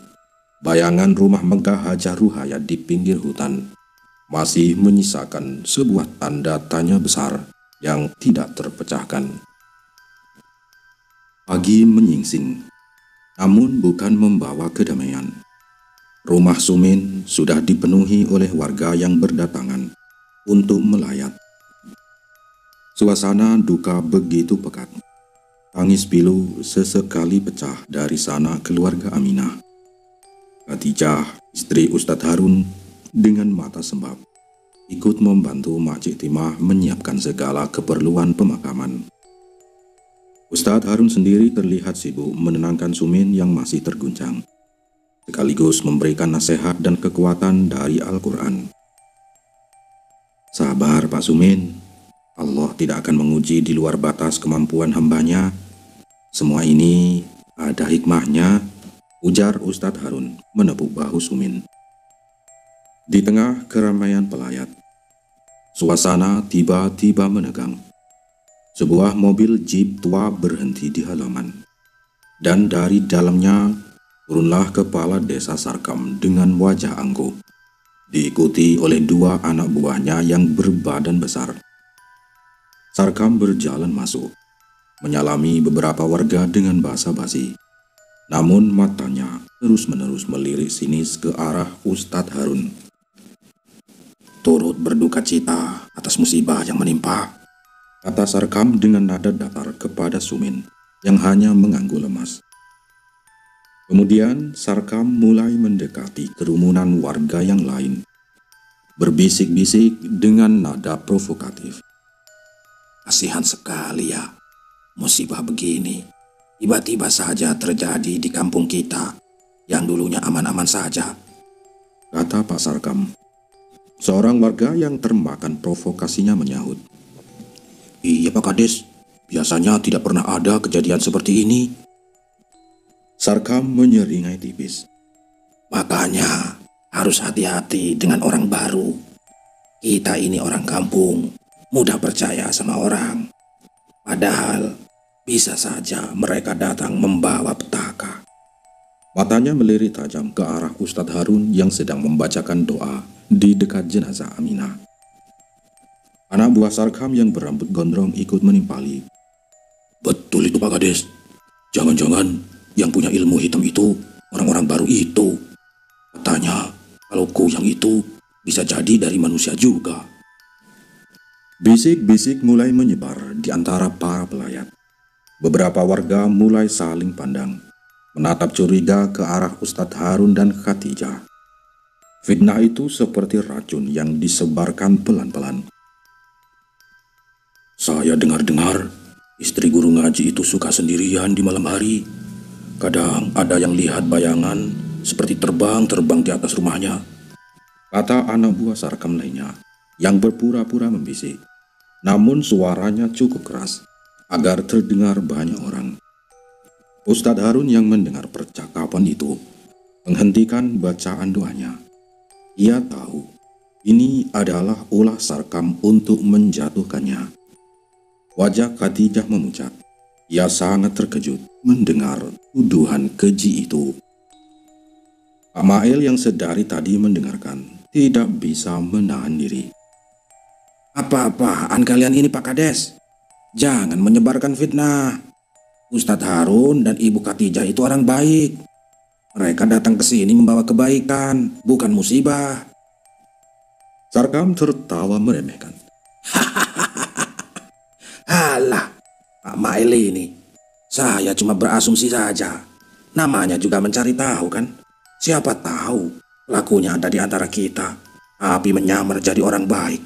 Speaker 1: bayangan rumah megah Hajar Ruhaya di pinggir hutan masih menyisakan sebuah tanda tanya besar yang tidak terpecahkan. Pagi menyingsing, namun bukan membawa kedamaian. Rumah Sumin sudah dipenuhi oleh warga yang berdatangan untuk melayat. Suasana duka begitu pekat. Tangis pilu sesekali pecah dari sana keluarga Aminah. Khadijah, istri Ustadz Harun, dengan mata sembab, ikut membantu Makcik Timah menyiapkan segala keperluan pemakaman. Ustadz Harun sendiri terlihat sibuk menenangkan Sumin yang masih terguncang, sekaligus memberikan nasihat dan kekuatan dari Al-Quran. Sabar Pak Sumin, Allah tidak akan menguji di luar batas kemampuan hambanya. Semua ini ada hikmahnya, ujar Ustadz Harun menepuk bahu Sumin. Di tengah keramaian pelayat, suasana tiba-tiba menegang. Sebuah mobil jeep tua berhenti di halaman, dan dari dalamnya turunlah kepala desa Sarkam dengan wajah angkuh, diikuti oleh dua anak buahnya yang berbadan besar. Sarkam berjalan masuk, menyalami beberapa warga dengan basa-basi. Namun matanya terus-menerus melirik sinis ke arah Ustadz Harun.
Speaker 2: Turut berduka cita atas musibah yang menimpa,
Speaker 1: kata Sarkam dengan nada datar kepada Sumin yang hanya mengangguk lemas. Kemudian Sarkam mulai mendekati kerumunan warga yang lain, berbisik-bisik dengan nada provokatif.
Speaker 2: Kasihan sekali ya, musibah begini tiba-tiba saja terjadi di kampung kita yang dulunya aman-aman saja,
Speaker 1: kata Pak Sarkam. Seorang warga yang termakan provokasinya menyahut.
Speaker 2: Iya Pak Kades, biasanya tidak pernah ada kejadian seperti ini.
Speaker 1: Sarkam menyeringai tipis.
Speaker 2: Makanya harus hati-hati dengan orang baru. Kita ini orang kampung, mudah percaya sama orang. Padahal bisa saja mereka datang membawa petaka.
Speaker 1: Matanya melirik tajam ke arah Ustadz Harun yang sedang membacakan doa di dekat jenazah Aminah. Anak buah Sarkam yang berambut gondrong ikut menimpali.
Speaker 2: Betul itu Pak Kades. Jangan-jangan yang punya ilmu hitam itu orang-orang baru itu. Katanya kalau kuyang itu bisa jadi dari manusia juga.
Speaker 1: Bisik-bisik mulai menyebar di antara para pelayat. Beberapa warga mulai saling pandang, menatap curiga ke arah Ustadz Harun dan Khadijah. Fitnah itu seperti racun yang disebarkan pelan-pelan.
Speaker 2: Saya dengar-dengar istri guru ngaji itu suka sendirian di malam hari. Kadang ada yang lihat bayangan seperti terbang-terbang di atas rumahnya,
Speaker 1: kata anak buah Sarkam lainnya yang berpura-pura membisik. Namun suaranya cukup keras agar terdengar banyak orang. Ustadz Harun yang mendengar percakapan itu menghentikan bacaan doanya. Ia tahu Ini adalah ulah Sarkam untuk menjatuhkannya. Wajah Khadijah memucat. Ia sangat terkejut mendengar tuduhan keji itu. Pak Mail yang sedari tadi mendengarkan tidak bisa menahan diri.
Speaker 2: Apa-apaan kalian ini Pak Kades? Jangan menyebarkan fitnah. Ustadz Harun dan Ibu Khadijah itu orang baik. Mereka datang ke sini membawa kebaikan, bukan musibah.
Speaker 1: Sarkam tertawa meremehkan.
Speaker 2: Alah, Pak Mail ini. Saya cuma berasumsi saja. Namanya juga mencari tahu kan. Siapa tahu pelakunya ada di antara kita. Tapi menyamar jadi orang baik.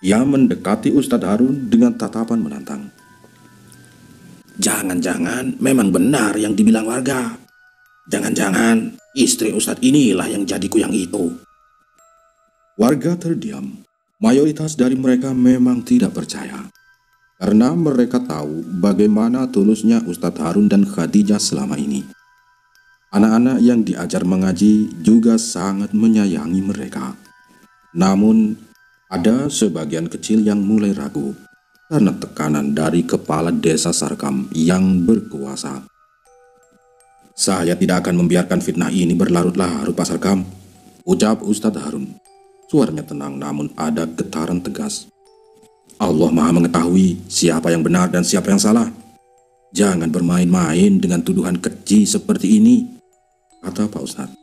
Speaker 1: Ia mendekati Ustadz Harun dengan tatapan menantang.
Speaker 2: Jangan-jangan memang benar yang dibilang warga. Jangan-jangan istri Ustadz inilah yang jadi kuyang itu.
Speaker 1: Warga terdiam. Mayoritas dari mereka memang tidak percaya. Karena mereka tahu bagaimana tulusnya Ustadz Harun dan Khadijah selama ini. Anak-anak yang diajar mengaji juga sangat menyayangi mereka. Namun, ada sebagian kecil yang mulai ragu karena tekanan dari kepala desa Sarkam yang berkuasa. Saya tidak akan membiarkan fitnah ini berlarut-larut, Pak Sarkam, ucap Ustadz Harun. Suaranya tenang namun ada getaran tegas. Allah Maha mengetahui siapa yang benar dan siapa yang salah. Jangan bermain-main dengan tuduhan keji seperti ini, kata Pak Ustadz.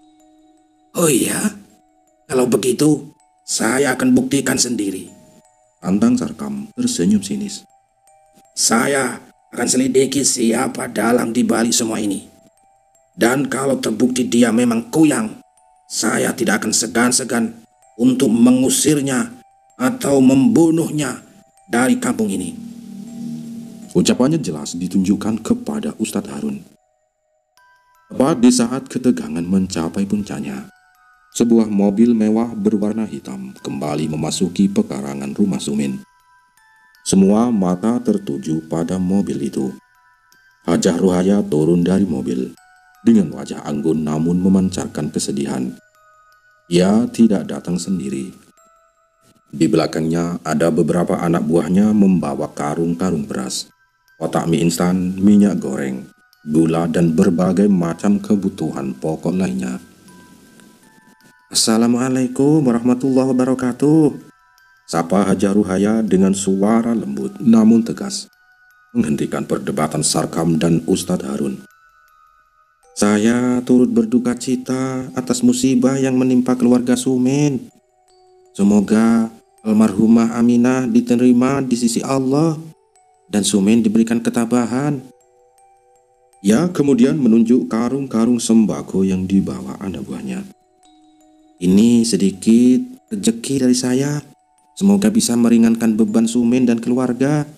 Speaker 2: Oh iya, kalau begitu saya akan buktikan sendiri,
Speaker 1: pantang Sarkam tersenyum sinis.
Speaker 2: Saya akan selidiki siapa dalang di balik semua ini. Dan kalau terbukti dia memang kuyang, saya tidak akan segan-segan untuk mengusirnya atau membunuhnya dari kampung ini.
Speaker 1: Ucapannya jelas ditunjukkan kepada Ustadz Harun. Tepat di saat ketegangan mencapai puncaknya, sebuah mobil mewah berwarna hitam kembali memasuki pekarangan rumah Sumin. Semua mata tertuju pada mobil itu. Hajah Ruhaya turun dari mobil dengan wajah anggun namun memancarkan kesedihan. Ia tidak datang sendiri. Di belakangnya ada beberapa anak buahnya membawa karung-karung beras, kotak mie instan, minyak goreng, gula, dan berbagai macam kebutuhan pokok lainnya.
Speaker 2: Assalamualaikum warahmatullahi wabarakatuh,
Speaker 1: sapa Hajah Ruhaya dengan suara lembut namun tegas, menghentikan perdebatan Sarkam dan Ustadz Harun.
Speaker 2: Saya turut berduka cita atas musibah yang menimpa keluarga Sumin. Semoga almarhumah Aminah diterima di sisi Allah dan Sumin diberikan ketabahan.
Speaker 1: Ia kemudian menunjuk karung-karung sembako yang dibawa anak buahnya.
Speaker 2: Ini sedikit rezeki dari saya. Semoga bisa meringankan beban Sumin dan keluarga.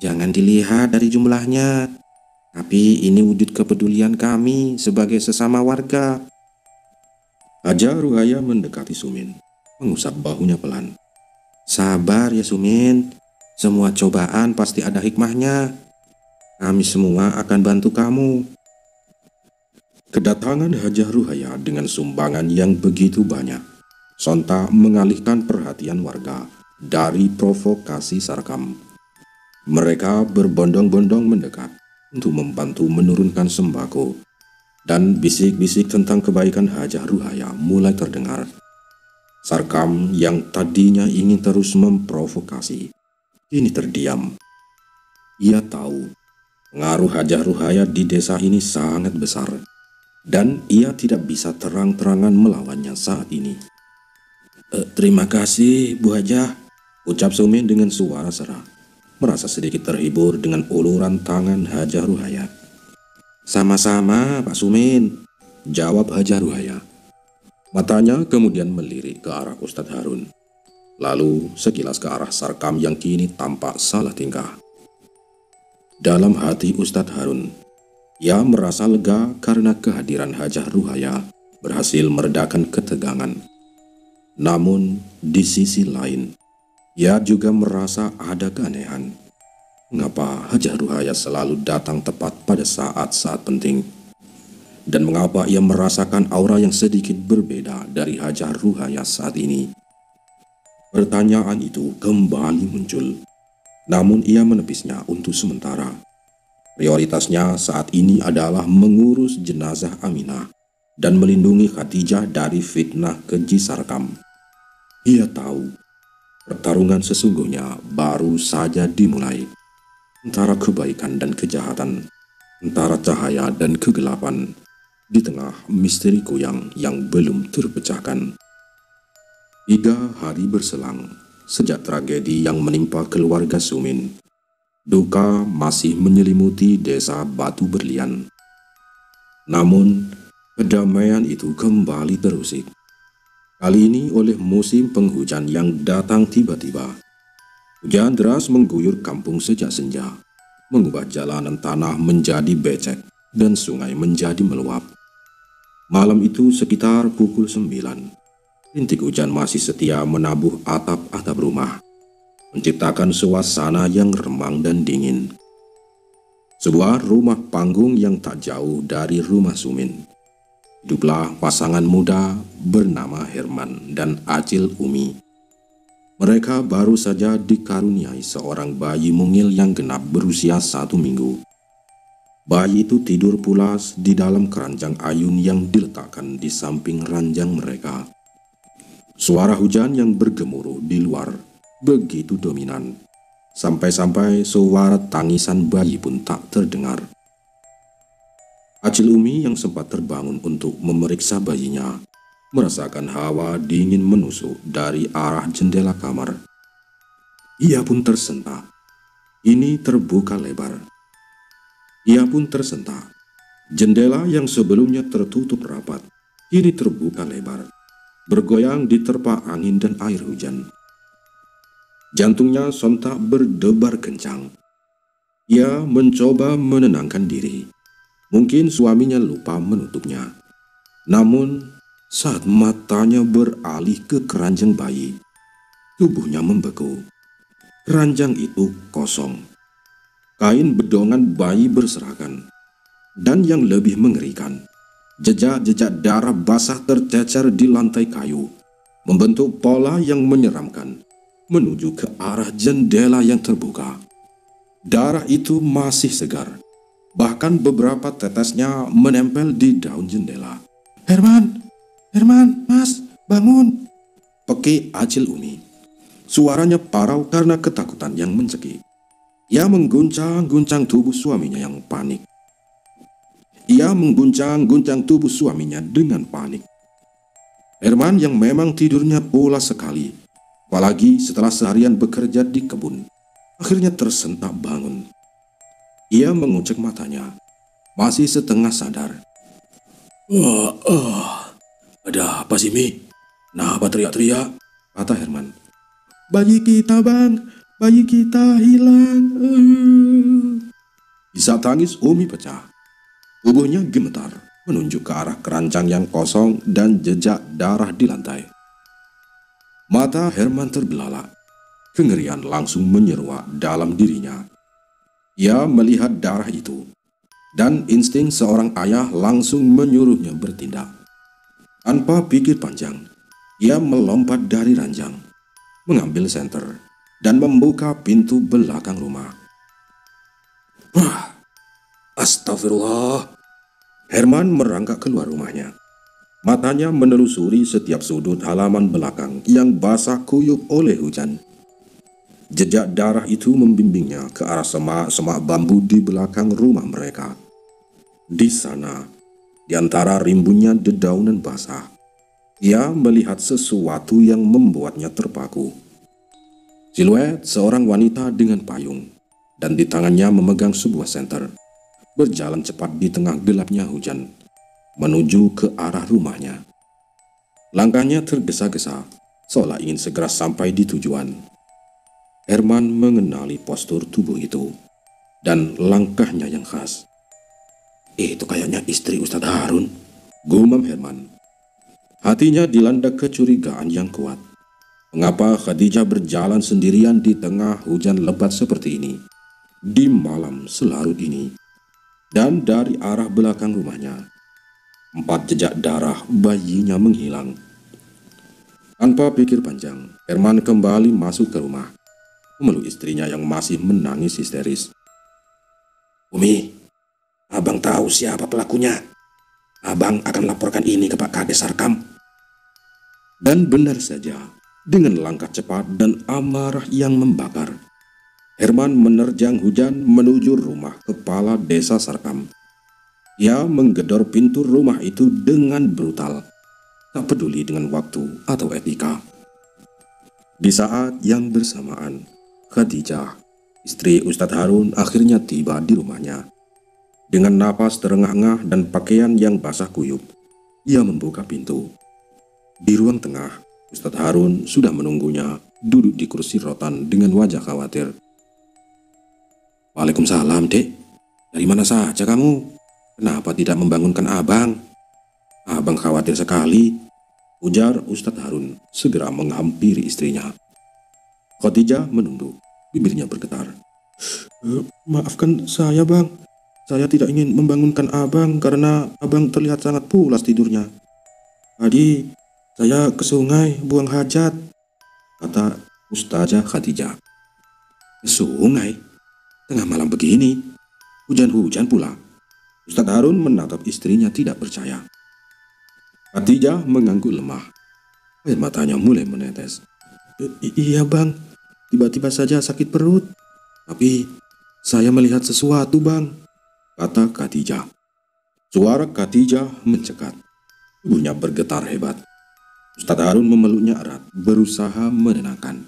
Speaker 2: Jangan dilihat dari jumlahnya, tapi ini wujud kepedulian kami sebagai sesama warga.
Speaker 1: Hajah Ruhaya mendekati Sumin, mengusap bahunya pelan.
Speaker 2: Sabar ya Sumin, semua cobaan pasti ada hikmahnya. Kami semua akan bantu kamu.
Speaker 1: Kedatangan Hajah Ruhaya dengan sumbangan yang begitu banyak sontak mengalihkan perhatian warga dari provokasi Sarkam. Mereka berbondong-bondong mendekat untuk membantu menurunkan sembako, dan bisik-bisik tentang kebaikan Hajah Ruhaya mulai terdengar. Sarkam yang tadinya ingin terus memprovokasi, kini terdiam. Ia tahu pengaruh Hajah Ruhaya di desa ini sangat besar, dan ia tidak bisa terang-terangan melawannya saat ini.
Speaker 2: Terima kasih Bu Hajah,
Speaker 1: ucap Sumin dengan suara serah, merasa sedikit terhibur dengan uluran tangan Hajah Ruhaya.
Speaker 2: Sama-sama Pak Sumin,
Speaker 1: jawab Hajah Ruhaya. Matanya kemudian melirik ke arah Ustadz Harun, lalu sekilas ke arah Sarkam yang kini tampak salah tingkah. Dalam hati Ustadz Harun, ia merasa lega karena kehadiran Hajah Ruhaya berhasil meredakan ketegangan. Namun di sisi lain, ia juga merasa ada keanehan. Mengapa Hajah Ruhaya selalu datang tepat pada saat-saat penting? Dan mengapa ia merasakan aura yang sedikit berbeda dari Hajah Ruhaya saat ini? Pertanyaan itu kembali muncul, namun ia menepisnya untuk sementara. Prioritasnya saat ini adalah mengurus jenazah Aminah dan melindungi Khadijah dari fitnah keji Sarkam. Ia tahu pertarungan sesungguhnya baru saja dimulai, antara kebaikan dan kejahatan, antara cahaya dan kegelapan, di tengah misteri goyang yang belum terpecahkan. 3 hari berselang sejak tragedi yang menimpa keluarga Sumin. Duka masih menyelimuti desa Batu Berlian. Namun, kedamaian itu kembali terusik. Kali ini oleh musim penghujan yang datang tiba-tiba. Hujan deras mengguyur kampung sejak senja, mengubah jalanan tanah menjadi becek dan sungai menjadi meluap. Malam itu sekitar pukul 9, rintik hujan masih setia menabuh atap-atap rumah, menciptakan suasana yang remang dan dingin. Sebuah rumah panggung yang tak jauh dari rumah Sumin. Hiduplah pasangan muda bernama Herman dan Acil Umi. Mereka baru saja dikaruniai seorang bayi mungil yang genap berusia 1 minggu. Bayi itu tidur pulas di dalam keranjang ayun yang diletakkan di samping ranjang mereka. Suara hujan yang bergemuruh di luar begitu dominan, sampai-sampai suara tangisan bayi pun tak terdengar. Acil Umi yang sempat terbangun untuk memeriksa bayinya, merasakan hawa dingin menusuk dari arah jendela kamar. Ia pun tersentak. Ini terbuka lebar. Ia pun tersentak. Jendela yang sebelumnya tertutup rapat, kini terbuka lebar, bergoyang diterpa angin dan air hujan. Jantungnya sontak berdebar kencang. Ia mencoba menenangkan diri. Mungkin suaminya lupa menutupnya. Namun, saat matanya beralih ke keranjang bayi, tubuhnya membeku. Keranjang itu kosong. Kain bedongan bayi berserakan. Dan yang lebih mengerikan, jejak-jejak darah basah tercecer di lantai kayu, membentuk pola yang menyeramkan, menuju ke arah jendela yang terbuka. Darah itu masih segar, bahkan beberapa tetesnya menempel di daun jendela. "Herman, Herman, Mas, bangun!" pekik Acil Umi. Suaranya parau karena ketakutan yang mencekik. Ia mengguncang-guncang tubuh suaminya yang panik. Ia mengguncang-guncang tubuh suaminya dengan panik. Herman yang memang tidurnya pulas sekali, apalagi setelah seharian bekerja di kebun, akhirnya tersentak bangun. Ia mengucek matanya, masih setengah sadar. Ada apa sih, Mi? Kenapa teriak-teriak?" kata Herman. "Bayi kita, Bang. Bayi kita hilang." Isak tangis Umi pecah. Tubuhnya gemetar, menunjuk ke arah keranjang yang kosong dan jejak darah di lantai. Mata Herman terbelalak. Kengerian langsung menyeruak dalam dirinya. Ia melihat darah itu, dan insting seorang ayah langsung menyuruhnya bertindak. Tanpa pikir panjang, ia melompat dari ranjang, mengambil senter, dan membuka pintu belakang rumah. Wah, astagfirullah. Herman merangkak keluar rumahnya. Matanya menelusuri setiap sudut halaman belakang yang basah kuyup oleh hujan. Jejak darah itu membimbingnya ke arah semak-semak bambu di belakang rumah mereka. Di sana, di antara rimbunnya dedaunan basah, ia melihat sesuatu yang membuatnya terpaku. Siluet seorang wanita dengan payung, dan di tangannya memegang sebuah senter, berjalan cepat di tengah gelapnya hujan, menuju ke arah rumahnya. Langkahnya tergesa-gesa, seolah ingin segera sampai di tujuan. Herman mengenali postur tubuh itu, dan langkahnya yang khas. "Itu kayaknya istri Ustadz Harun," gumam Herman. Hatinya dilanda kecurigaan yang kuat. Mengapa Khadijah berjalan sendirian di tengah hujan lebat seperti ini, di malam selarut ini? Dan dari arah belakang rumahnya, 4 jejak darah bayinya menghilang. Tanpa pikir panjang, Herman kembali masuk ke rumah, memeluk istrinya yang masih menangis histeris.
Speaker 2: Umi, abang tahu siapa pelakunya. Abang akan laporkan ini ke Pak Kades Sarkam.
Speaker 1: Dan benar saja, dengan langkah cepat dan amarah yang membakar, Herman menerjang hujan menuju rumah kepala desa Sarkam. Ia menggedor pintu rumah itu dengan brutal, tak peduli dengan waktu atau etika. Di saat yang bersamaan, Khadijah, istri Ustadz Harun, akhirnya tiba di rumahnya. Dengan napas terengah-engah dan pakaian yang basah kuyup, ia membuka pintu. Di ruang tengah, Ustadz Harun sudah menunggunya, duduk di kursi rotan dengan wajah khawatir.
Speaker 2: Waalaikumsalam, Dek. Dari mana saja kamu? Kenapa tidak membangunkan abang?
Speaker 1: Abang khawatir sekali, ujar Ustadz Harun segera menghampiri istrinya. Khadijah menunduk, bibirnya bergetar.
Speaker 2: Maafkan saya, Bang. Saya tidak ingin membangunkan abang karena abang terlihat sangat pulas tidurnya. Tadi saya ke sungai buang hajat,
Speaker 1: kata Ustazah Khadijah.
Speaker 2: Ke sungai? Tengah malam begini? Hujan-hujan pula.
Speaker 1: Ustadz Harun menatap istrinya tidak percaya. Khadijah mengangguk lemah. Air matanya mulai menetes.
Speaker 2: Iya, Bang. Tiba-tiba saja sakit perut. Tapi saya melihat sesuatu, Bang,
Speaker 1: kata Khadijah. Suara Khadijah mencekat. Tubuhnya bergetar hebat. Ustadz Harun memeluknya erat, berusaha menenangkan.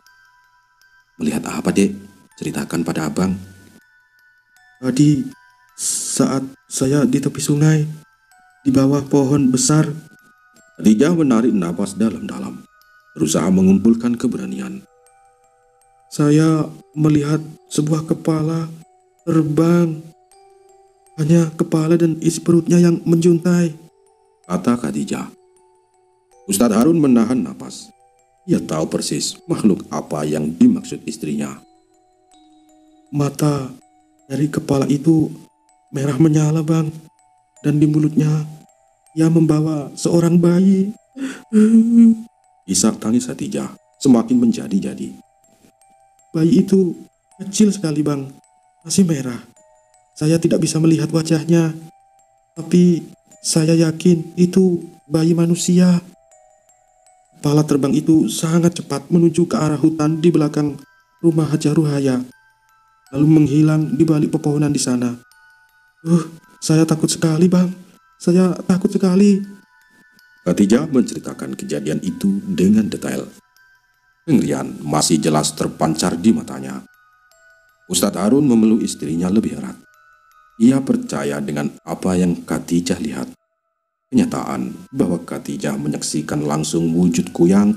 Speaker 2: Melihat apa, Dek? Ceritakan pada abang. Tadi saat saya di tepi sungai, di bawah pohon besar.
Speaker 1: Khadijah menarik napas dalam-dalam, berusaha mengumpulkan keberanian.
Speaker 2: Saya melihat sebuah kepala terbang. Hanya kepala dan isi perutnya yang menjuntai,
Speaker 1: kata Khadijah. Ustadz Harun menahan napas. Ia tahu persis makhluk apa yang dimaksud istrinya.
Speaker 2: Mata dari kepala itu merah menyala, Bang. Dan di mulutnya ia membawa seorang bayi.
Speaker 1: Isak tangis Khadijah semakin menjadi-jadi.
Speaker 2: Bayi itu kecil sekali, Bang. Masih merah. Saya tidak bisa melihat wajahnya, tapi saya yakin itu bayi manusia. Kepala terbang itu sangat cepat menuju ke arah hutan di belakang rumah Haja Ruhaya, lalu menghilang di balik pepohonan di sana. Saya takut sekali, Bang. Saya takut sekali.
Speaker 1: Khadijah menceritakan kejadian itu dengan detail. Kengerian masih jelas terpancar di matanya. Ustadz Harun memeluk istrinya lebih erat. Ia percaya dengan apa yang Khadijah lihat. Kenyataan bahwa Khadijah menyaksikan langsung wujud kuyang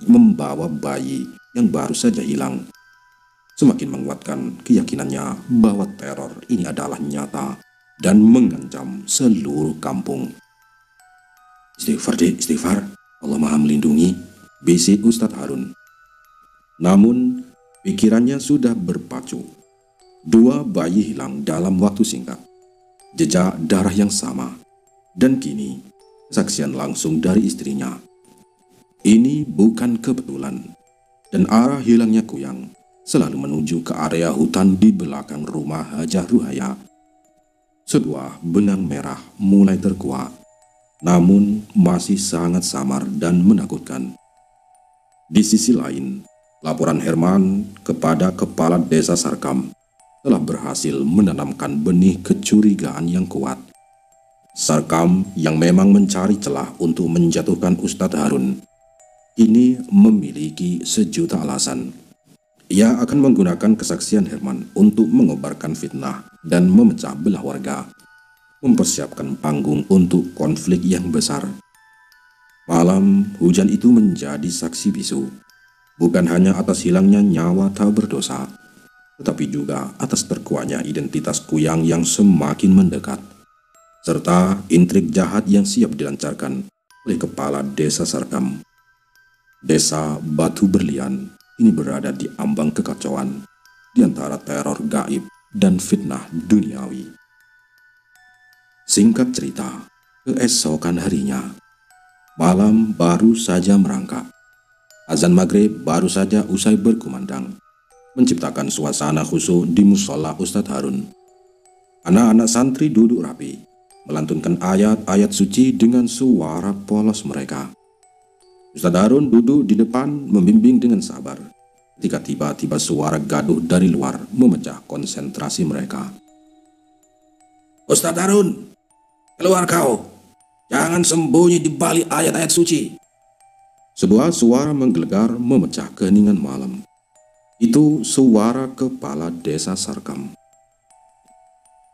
Speaker 1: membawa bayi yang baru saja hilang semakin menguatkan keyakinannya bahwa teror ini adalah nyata dan mengancam seluruh kampung.
Speaker 2: Istighfar, Dek, istighfar. Allah Maha Melindungi,
Speaker 1: bisik Ustadz Harun. Namun pikirannya sudah berpacu. Dua bayi hilang dalam waktu singkat, jejak darah yang sama, dan kini kesaksian langsung dari istrinya. Ini bukan kebetulan, dan arah hilangnya kuyang selalu menuju ke area hutan di belakang rumah Haja Ruhaya. Sebuah benang merah mulai terkuak, namun masih sangat samar dan menakutkan. Di sisi lain, laporan Herman kepada kepala desa Sarkam telah berhasil menanamkan benih kecurigaan yang kuat. Sarkam yang memang mencari celah untuk menjatuhkan Ustadz Harun, ini memiliki sejuta alasan. Ia akan menggunakan kesaksian Herman untuk mengobarkan fitnah dan memecah belah warga, mempersiapkan panggung untuk konflik yang besar. Malam, hujan itu menjadi saksi bisu, bukan hanya atas hilangnya nyawa tak berdosa, tetapi juga atas terkuaknya identitas kuyang yang semakin mendekat, serta intrik jahat yang siap dilancarkan oleh kepala desa Sarkam. Desa Batu Berlian ini berada di ambang kekacauan di antara teror gaib dan fitnah duniawi. Singkat cerita, keesokan harinya, malam baru saja merangkak. Azan maghrib baru saja usai berkumandang, menciptakan suasana khusyuk di musola Ustadz Harun. Anak-anak santri duduk rapi, melantunkan ayat-ayat suci dengan suara polos mereka. Ustadz Harun duduk di depan membimbing dengan sabar, ketika tiba-tiba suara gaduh dari luar memecah konsentrasi mereka. "Ustadz Harun, keluar kau! Jangan sembunyi di balik ayat-ayat suci!" Sebuah suara menggelegar memecah keheningan malam. Itu suara kepala desa Sarkam.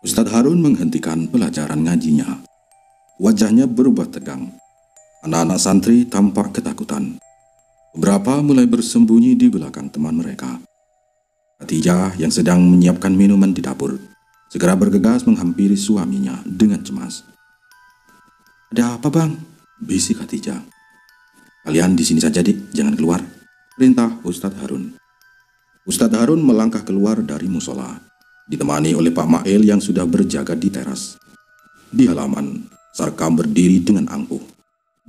Speaker 1: Ustadz Harun menghentikan pelajaran ngajinya. Wajahnya berubah tegang. Anak-anak santri tampak ketakutan. Beberapa mulai bersembunyi di belakang teman mereka. Khadijah yang sedang menyiapkan minuman di dapur segera bergegas menghampiri suaminya dengan cemas. "Ada apa, Bang?" bisik Khadijah. "Kalian di sini saja, Dik, jangan keluar," perintah Ustadz Harun. Ustadz Harun melangkah keluar dari musola, ditemani oleh Pak Mail yang sudah berjaga di teras. Di halaman, Sarkam berdiri dengan angkuh,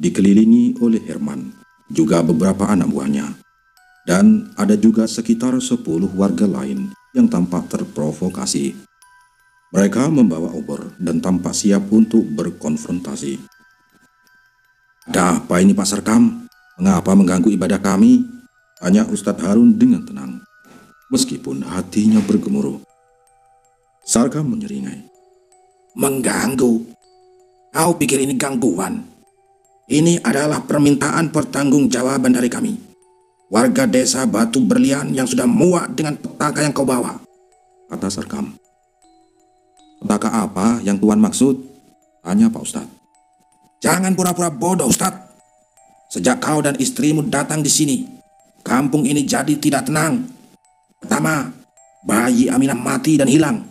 Speaker 1: dikelilingi oleh Herman, juga beberapa anak buahnya. Dan ada juga sekitar 10 warga lain yang tampak terprovokasi. Mereka membawa obor dan tampak siap untuk berkonfrontasi. "Ada apa ini, Pak Sarkam? Mengapa mengganggu ibadah kami?" tanya Ustadz Harun dengan tenang, meskipun hatinya bergemuruh. Sarkam menyeringai. "Mengganggu? Kau pikir ini gangguan? Ini adalah permintaan pertanggungjawaban dari kami, warga desa Batu Berlian yang sudah muak dengan petaka yang kau bawa," kata Sarkam. "Petaka apa yang Tuan maksud?" tanya Pak Ustadz. "Jangan pura-pura bodoh, Ustadz. Sejak kau dan istrimu datang di sini, kampung ini jadi tidak tenang. Pertama, bayi Aminah mati dan hilang.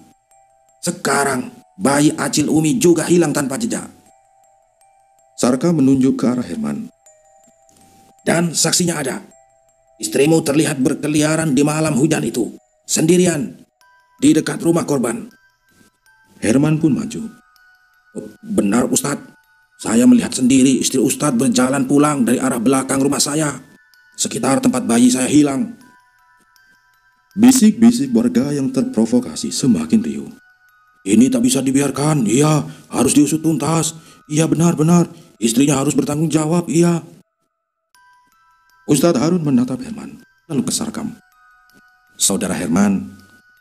Speaker 1: Sekarang, bayi Acil Umi juga hilang tanpa jejak." Sarka menunjuk ke arah Herman. "Dan saksinya ada. Istrimu terlihat berkeliaran di malam hujan itu, sendirian, di dekat rumah korban." Herman pun maju. "Benar, Ustadz. Saya melihat sendiri istri Ustadz berjalan pulang dari arah belakang rumah saya, sekitar tempat bayi saya hilang." Bisik-bisik warga yang terprovokasi semakin riuh. "Ini tak bisa dibiarkan, iya, harus diusut tuntas. Iya, benar-benar, istrinya harus bertanggung jawab, iya." Ustadz Harun menatap Herman, lalu ke Sarkam. "Saudara Herman,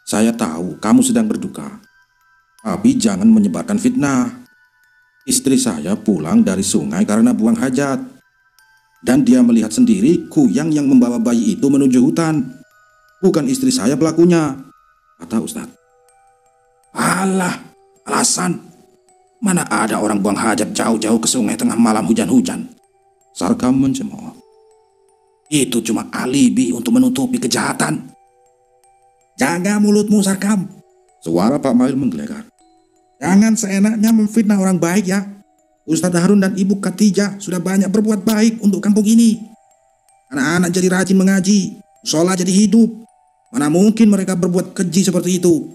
Speaker 1: saya tahu kamu sedang berduka, tapi jangan menyebarkan fitnah. Istri saya pulang dari sungai karena buang hajat, dan dia melihat sendiri kuyang yang membawa bayi itu menuju hutan. Bukan istri saya pelakunya," kata Ustadz. "Alah, alasan. Mana ada orang buang hajat jauh-jauh ke sungai tengah malam hujan-hujan?" Sarkam mencemooh. "Itu cuma alibi untuk menutupi kejahatan." "Jaga mulutmu, Sarkam," suara Pak Mail menggelegar. "Jangan seenaknya memfitnah orang baik ya. Ustadz Harun dan Ibu Khadijah sudah banyak berbuat baik untuk kampung ini. Anak-anak jadi rajin mengaji, sholat jadi hidup. Mana mungkin mereka berbuat keji seperti itu?"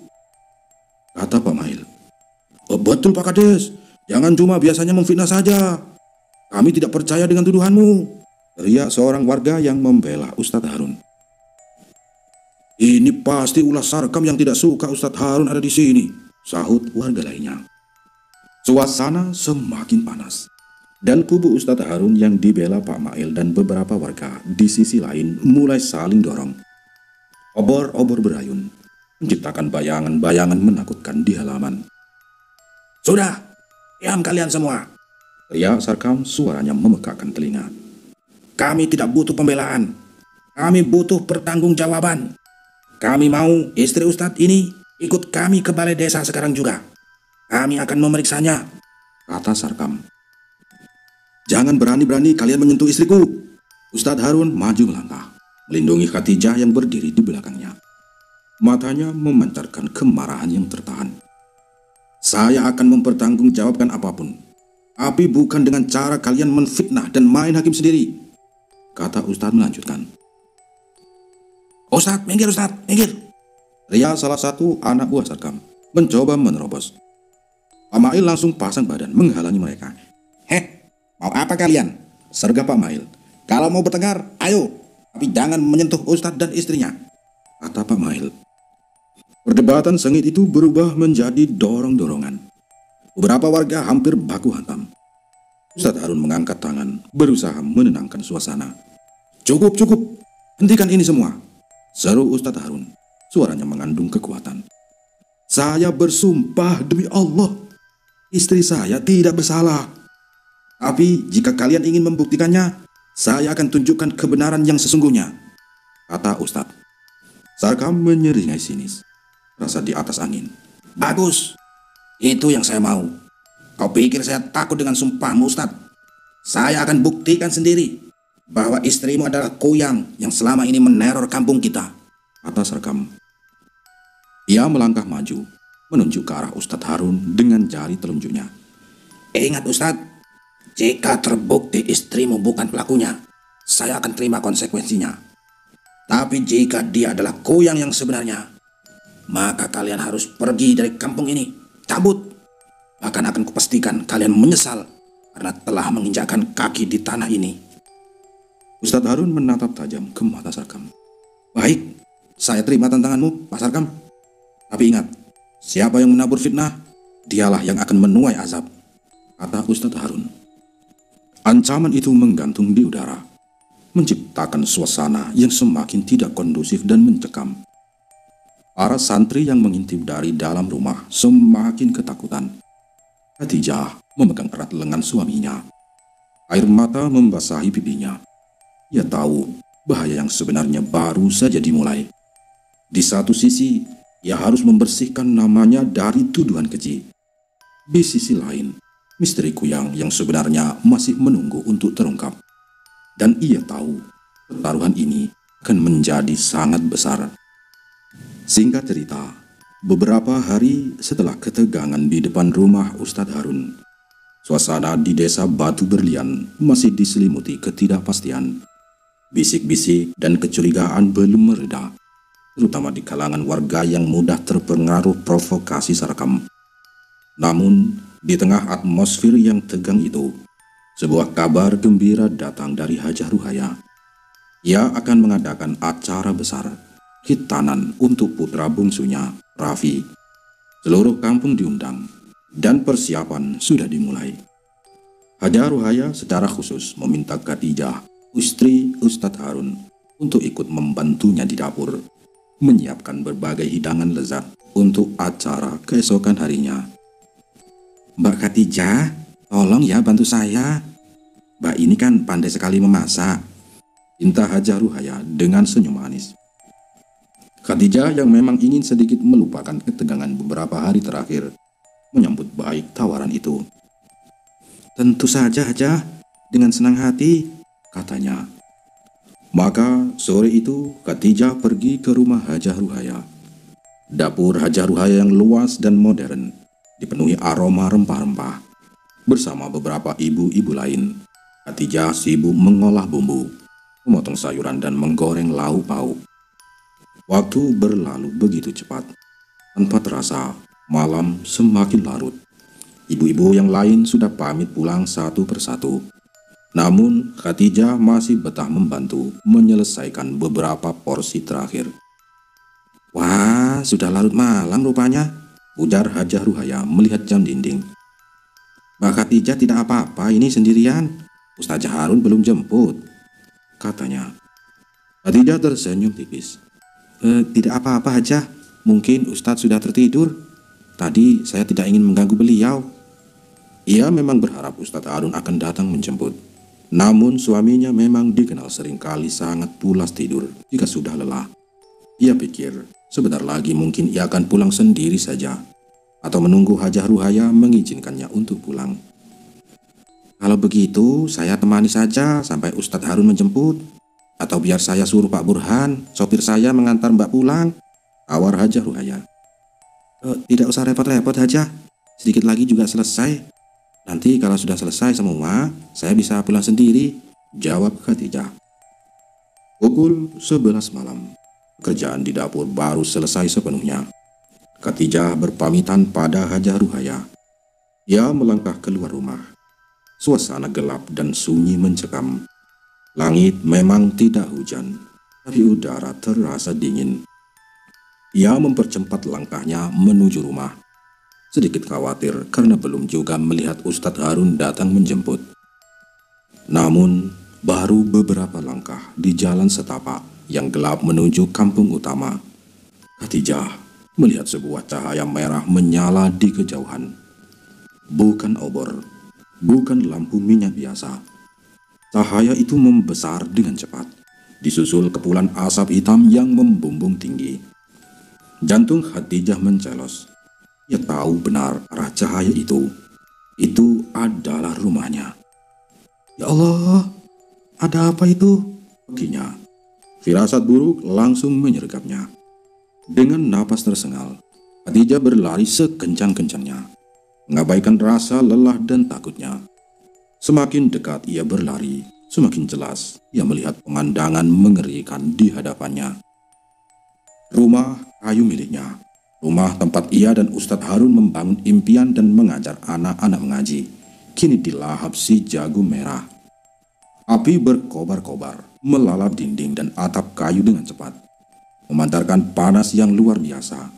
Speaker 1: kata Pak Mail. "Betul, Pak Kades. Jangan cuma biasanya memfitnah saja. Kami tidak percaya dengan tuduhanmu," teriak seorang warga yang membela Ustadz Harun. "Ini pasti ulah Sarkam yang tidak suka Ustadz Harun ada di sini," sahut warga lainnya. Suasana semakin panas, dan kubu Ustadz Harun yang dibela Pak Mail dan beberapa warga di sisi lain mulai saling dorong. Obor-obor berayun, menciptakan bayangan-bayangan menakutkan di halaman. "Sudah, diam kalian semua," teriak Sarkam, suaranya memekakkan telinga. "Kami tidak butuh pembelaan. Kami butuh pertanggungjawaban. Kami mau istri Ustadz ini ikut kami ke balai desa sekarang juga. Kami akan memeriksanya," kata Sarkam. "Jangan berani-berani kalian menyentuh istriku." Ustadz Harun maju melangkah, melindungi Khadijah yang berdiri di belakangnya. Matanya memancarkan kemarahan yang tertahan. "Saya akan mempertanggungjawabkan apapun, tapi bukan dengan cara kalian menfitnah dan main hakim sendiri," kata Ustadz melanjutkan. "Ustadz, minggir Ustadz, minggir!" teriak salah satu anak buah Sarkam, mencoba menerobos. Pak Mail langsung pasang badan menghalangi mereka. "Heh, mau apa kalian?" sergap Pak Mail. "Kalau mau bertengkar, ayo, tapi jangan menyentuh Ustadz dan istrinya, kata Pak Mahil. Perdebatan sengit itu berubah menjadi dorong-dorongan. Beberapa warga hampir baku hantam. Ustadz Harun mengangkat tangan, berusaha menenangkan suasana. Cukup, cukup, hentikan ini semua, seru Ustadz Harun. Suaranya mengandung kekuatan. Saya bersumpah demi Allah, istri saya tidak bersalah. Tapi jika kalian ingin membuktikannya, saya akan tunjukkan kebenaran yang sesungguhnya, kata Ustadz. Sarkam menyeringai sinis, rasa di atas angin. Bagus, itu yang saya mau. Kau pikir saya takut dengan sumpahmu, Ustadz? Saya akan buktikan sendiri bahwa istrimu adalah kuyang yang selama ini meneror kampung kita, kata Sarkam. Ia melangkah maju, menunjuk ke arah Ustadz Harun dengan jari telunjuknya. Ingat Ustadz, jika terbukti istrimu bukan pelakunya, saya akan terima konsekuensinya. Tapi jika dia adalah kuyang yang sebenarnya, maka kalian harus pergi dari kampung ini, cabut. Bahkan akan kupastikan kalian menyesal karena telah menginjakkan kaki di tanah ini. Ustadz Harun menatap tajam ke mata Sarkam. Baik, saya terima tantanganmu, Pak Sarkam. Tapi ingat, siapa yang menabur fitnah, dialah yang akan menuai azab, kata Ustadz Harun. Ancaman itu menggantung di udara, menciptakan suasana yang semakin tidak kondusif dan mencekam. Para santri yang mengintip dari dalam rumah semakin ketakutan. Khadijah memegang erat lengan suaminya. Air mata membasahi pipinya. Ia tahu bahaya yang sebenarnya baru saja dimulai. Di satu sisi, ia harus membersihkan namanya dari tuduhan keji. Di sisi lain, misteri kuyang yang sebenarnya masih menunggu untuk terungkap. Dan ia tahu pertaruhan ini akan menjadi sangat besar. Singkat cerita, beberapa hari setelah ketegangan di depan rumah Ustadz Harun, suasana di desa Batu Berlian masih diselimuti ketidakpastian. Bisik-bisik dan kecurigaan belum mereda, terutama di kalangan warga yang mudah terpengaruh provokasi Sarkam. Namun, di tengah atmosfer yang tegang itu, sebuah kabar gembira datang dari Hajah Ruhaya. Ia akan mengadakan acara besar, khitanan untuk putra bungsunya, Raffi. Seluruh kampung diundang, dan persiapan sudah dimulai. Hajah Ruhaya secara khusus meminta Khadijah, istri Ustadz Harun, untuk ikut membantunya di dapur, menyiapkan berbagai hidangan lezat untuk acara keesokan harinya. Mbak Khadijah, tolong ya bantu saya. Mbak ini kan pandai sekali memasak, pinta Hajah Ruhaya dengan senyum manis. Khadijah yang memang ingin sedikit melupakan ketegangan beberapa hari terakhir, menyambut baik tawaran itu. Tentu saja, Hajah, dengan senang hati, katanya. Maka sore itu Khadijah pergi ke rumah Hajah Ruhaya. Dapur Hajah Ruhaya yang luas dan modern dipenuhi aroma rempah-rempah. Bersama beberapa ibu-ibu lain, Khadijah sibuk mengolah bumbu, memotong sayuran dan menggoreng lauk pauk. Waktu berlalu begitu cepat. Tanpa terasa, malam semakin larut. Ibu-ibu yang lain sudah pamit pulang satu persatu. Namun, Khadijah masih betah membantu menyelesaikan beberapa porsi terakhir. Wah, sudah larut malam rupanya, ujar Hajah Ruhaya melihat jam dinding. Mbak Khadijah tidak apa-apa ini sendirian. Ustadz Harun belum jemput, katanya. Khadijah tersenyum tipis. Tidak apa-apa Hajah, mungkin Ustadz sudah tertidur. Tadi saya tidak ingin mengganggu beliau. Ia memang berharap Ustadz Harun akan datang menjemput. Namun suaminya memang dikenal seringkali sangat pulas tidur jika sudah lelah. Ia pikir sebentar lagi mungkin ia akan pulang sendiri saja, atau menunggu Hajah Ruhaya mengizinkannya untuk pulang. Kalau begitu saya temani saja sampai Ustadz Harun menjemput, atau biar saya suruh Pak Burhan, sopir saya, mengantar Mbak pulang, tawar Hajah Ruhaya. Tidak usah repot-repot Hajah, sedikit lagi juga selesai. Nanti kalau sudah selesai semua, saya bisa pulang sendiri, jawab Khadijah. Pukul 11 malam, kerjaan di dapur baru selesai sepenuhnya. Khadijah berpamitan pada Hajah Ruhaya. Ia melangkah keluar rumah. Suasana gelap dan sunyi mencekam. Langit memang tidak hujan, tapi udara terasa dingin. Ia mempercepat langkahnya menuju rumah. Sedikit khawatir karena belum juga melihat Ustadz Harun datang menjemput. Namun, baru beberapa langkah di jalan setapak yang gelap menuju kampung utama, Khadijah melihat sebuah cahaya merah menyala di kejauhan. Bukan obor, bukan lampu minyak biasa. Cahaya itu membesar dengan cepat, disusul kepulan asap hitam yang membumbung tinggi. Jantung Khadijah mencelos. Ia tahu benar arah cahaya itu. Itu adalah rumahnya. Ya Allah, ada apa itu? Baginya. Firasat buruk langsung menyergapnya. Dengan napas tersengal, Khadijah berlari sekencang-kencangnya, mengabaikan rasa lelah dan takutnya. Semakin dekat ia berlari, semakin jelas ia melihat pemandangan mengerikan di hadapannya. Rumah kayu miliknya, rumah tempat ia dan Ustadz Harun membangun impian dan mengajar anak-anak mengaji, kini dilahap si jago merah. Api berkobar-kobar, melalap dinding dan atap kayu dengan cepat, memancarkan panas yang luar biasa.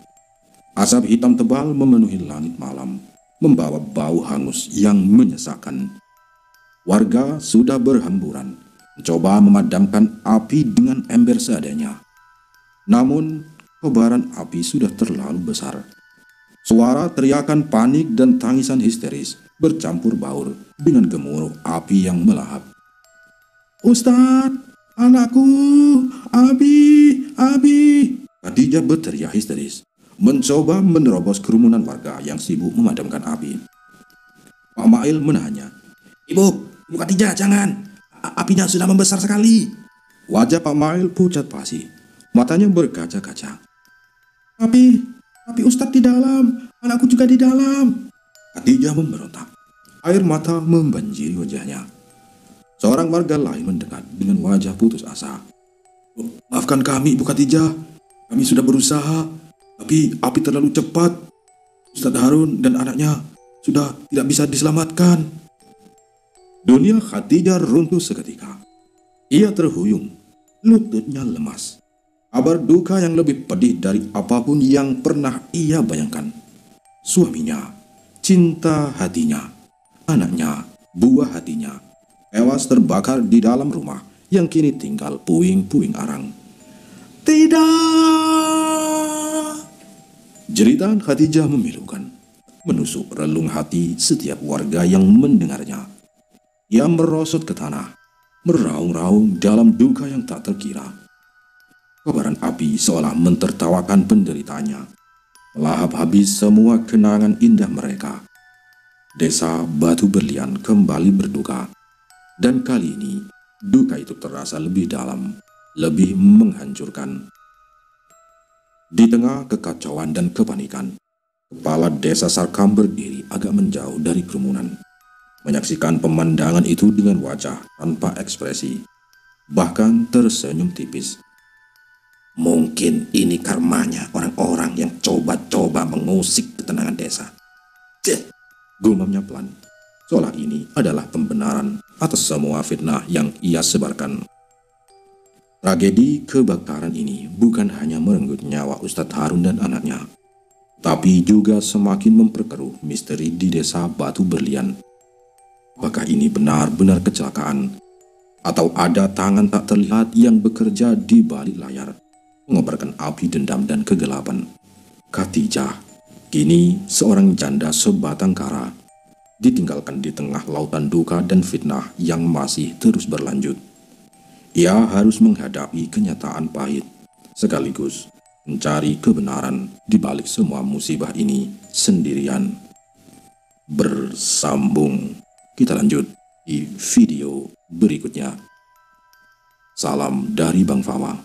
Speaker 1: Asap hitam tebal memenuhi langit malam, membawa bau hangus yang menyesakkan. Warga sudah berhamburan, mencoba memadamkan api dengan ember seadanya. Namun, kobaran api sudah terlalu besar. Suara teriakan panik dan tangisan histeris bercampur baur dengan gemuruh api yang melahap. "Ustadz, anakku, Abi, Abi!" Khadijah berteriak histeris, mencoba menerobos kerumunan warga yang sibuk memadamkan api. Pak Mail menahannya. "Ibu Khadijah, jangan! Apinya sudah membesar sekali!" Wajah Pak Mail pucat pasi, matanya berkaca-kaca. Tapi Ustadz di dalam, anakku juga di dalam." Khadijah memberontak, air mata membanjiri wajahnya. Seorang warga lain mendekat dengan wajah putus asa. "Maafkan kami, Ibu Khadijah. Kami sudah berusaha, tapi api terlalu cepat. Ustadz Harun dan anaknya sudah tidak bisa diselamatkan." Dunia Khadijah runtuh seketika. Ia terhuyung, lututnya lemas. Kabar duka yang lebih pedih dari apapun yang pernah ia bayangkan. Suaminya, cinta hatinya, anaknya, buah hatinya, tewas terbakar di dalam rumah yang kini tinggal puing-puing arang. "Tidak!" Jeritan Khadijah memilukan, menusuk relung hati setiap warga yang mendengarnya. Ia merosot ke tanah, meraung-raung dalam duka yang tak terkira. Kobaran api seolah mentertawakan penderitanya, melahap habis semua kenangan indah mereka. Desa Batu Berlian kembali berduka, dan kali ini duka itu terasa lebih dalam, lebih menghancurkan. Di tengah kekacauan dan kepanikan, kepala desa Sarkam berdiri agak menjauh dari kerumunan, menyaksikan pemandangan itu dengan wajah tanpa ekspresi, bahkan tersenyum tipis. "Mungkin ini karmanya orang-orang yang coba-coba mengusik ketenangan desa." Gumamnya pelan, seolah ini adalah pembenaran atas semua fitnah yang ia sebarkan. Tragedi kebakaran ini bukan hanya merenggut nyawa Ustadz Harun dan anaknya, tapi juga semakin memperkeruh misteri di desa Batu Berlian. Apakah ini benar-benar kecelakaan? Atau ada tangan tak terlihat yang bekerja di balik layar, mengobarkan api dendam dan kegelapan? Khadijah, kini seorang janda sebatang kara, ditinggalkan di tengah lautan duka dan fitnah yang masih terus berlanjut. Ia harus menghadapi kenyataan pahit, sekaligus mencari kebenaran di balik semua musibah ini sendirian. Bersambung. Kita lanjut di video berikutnya. Salam dari Bang Fama.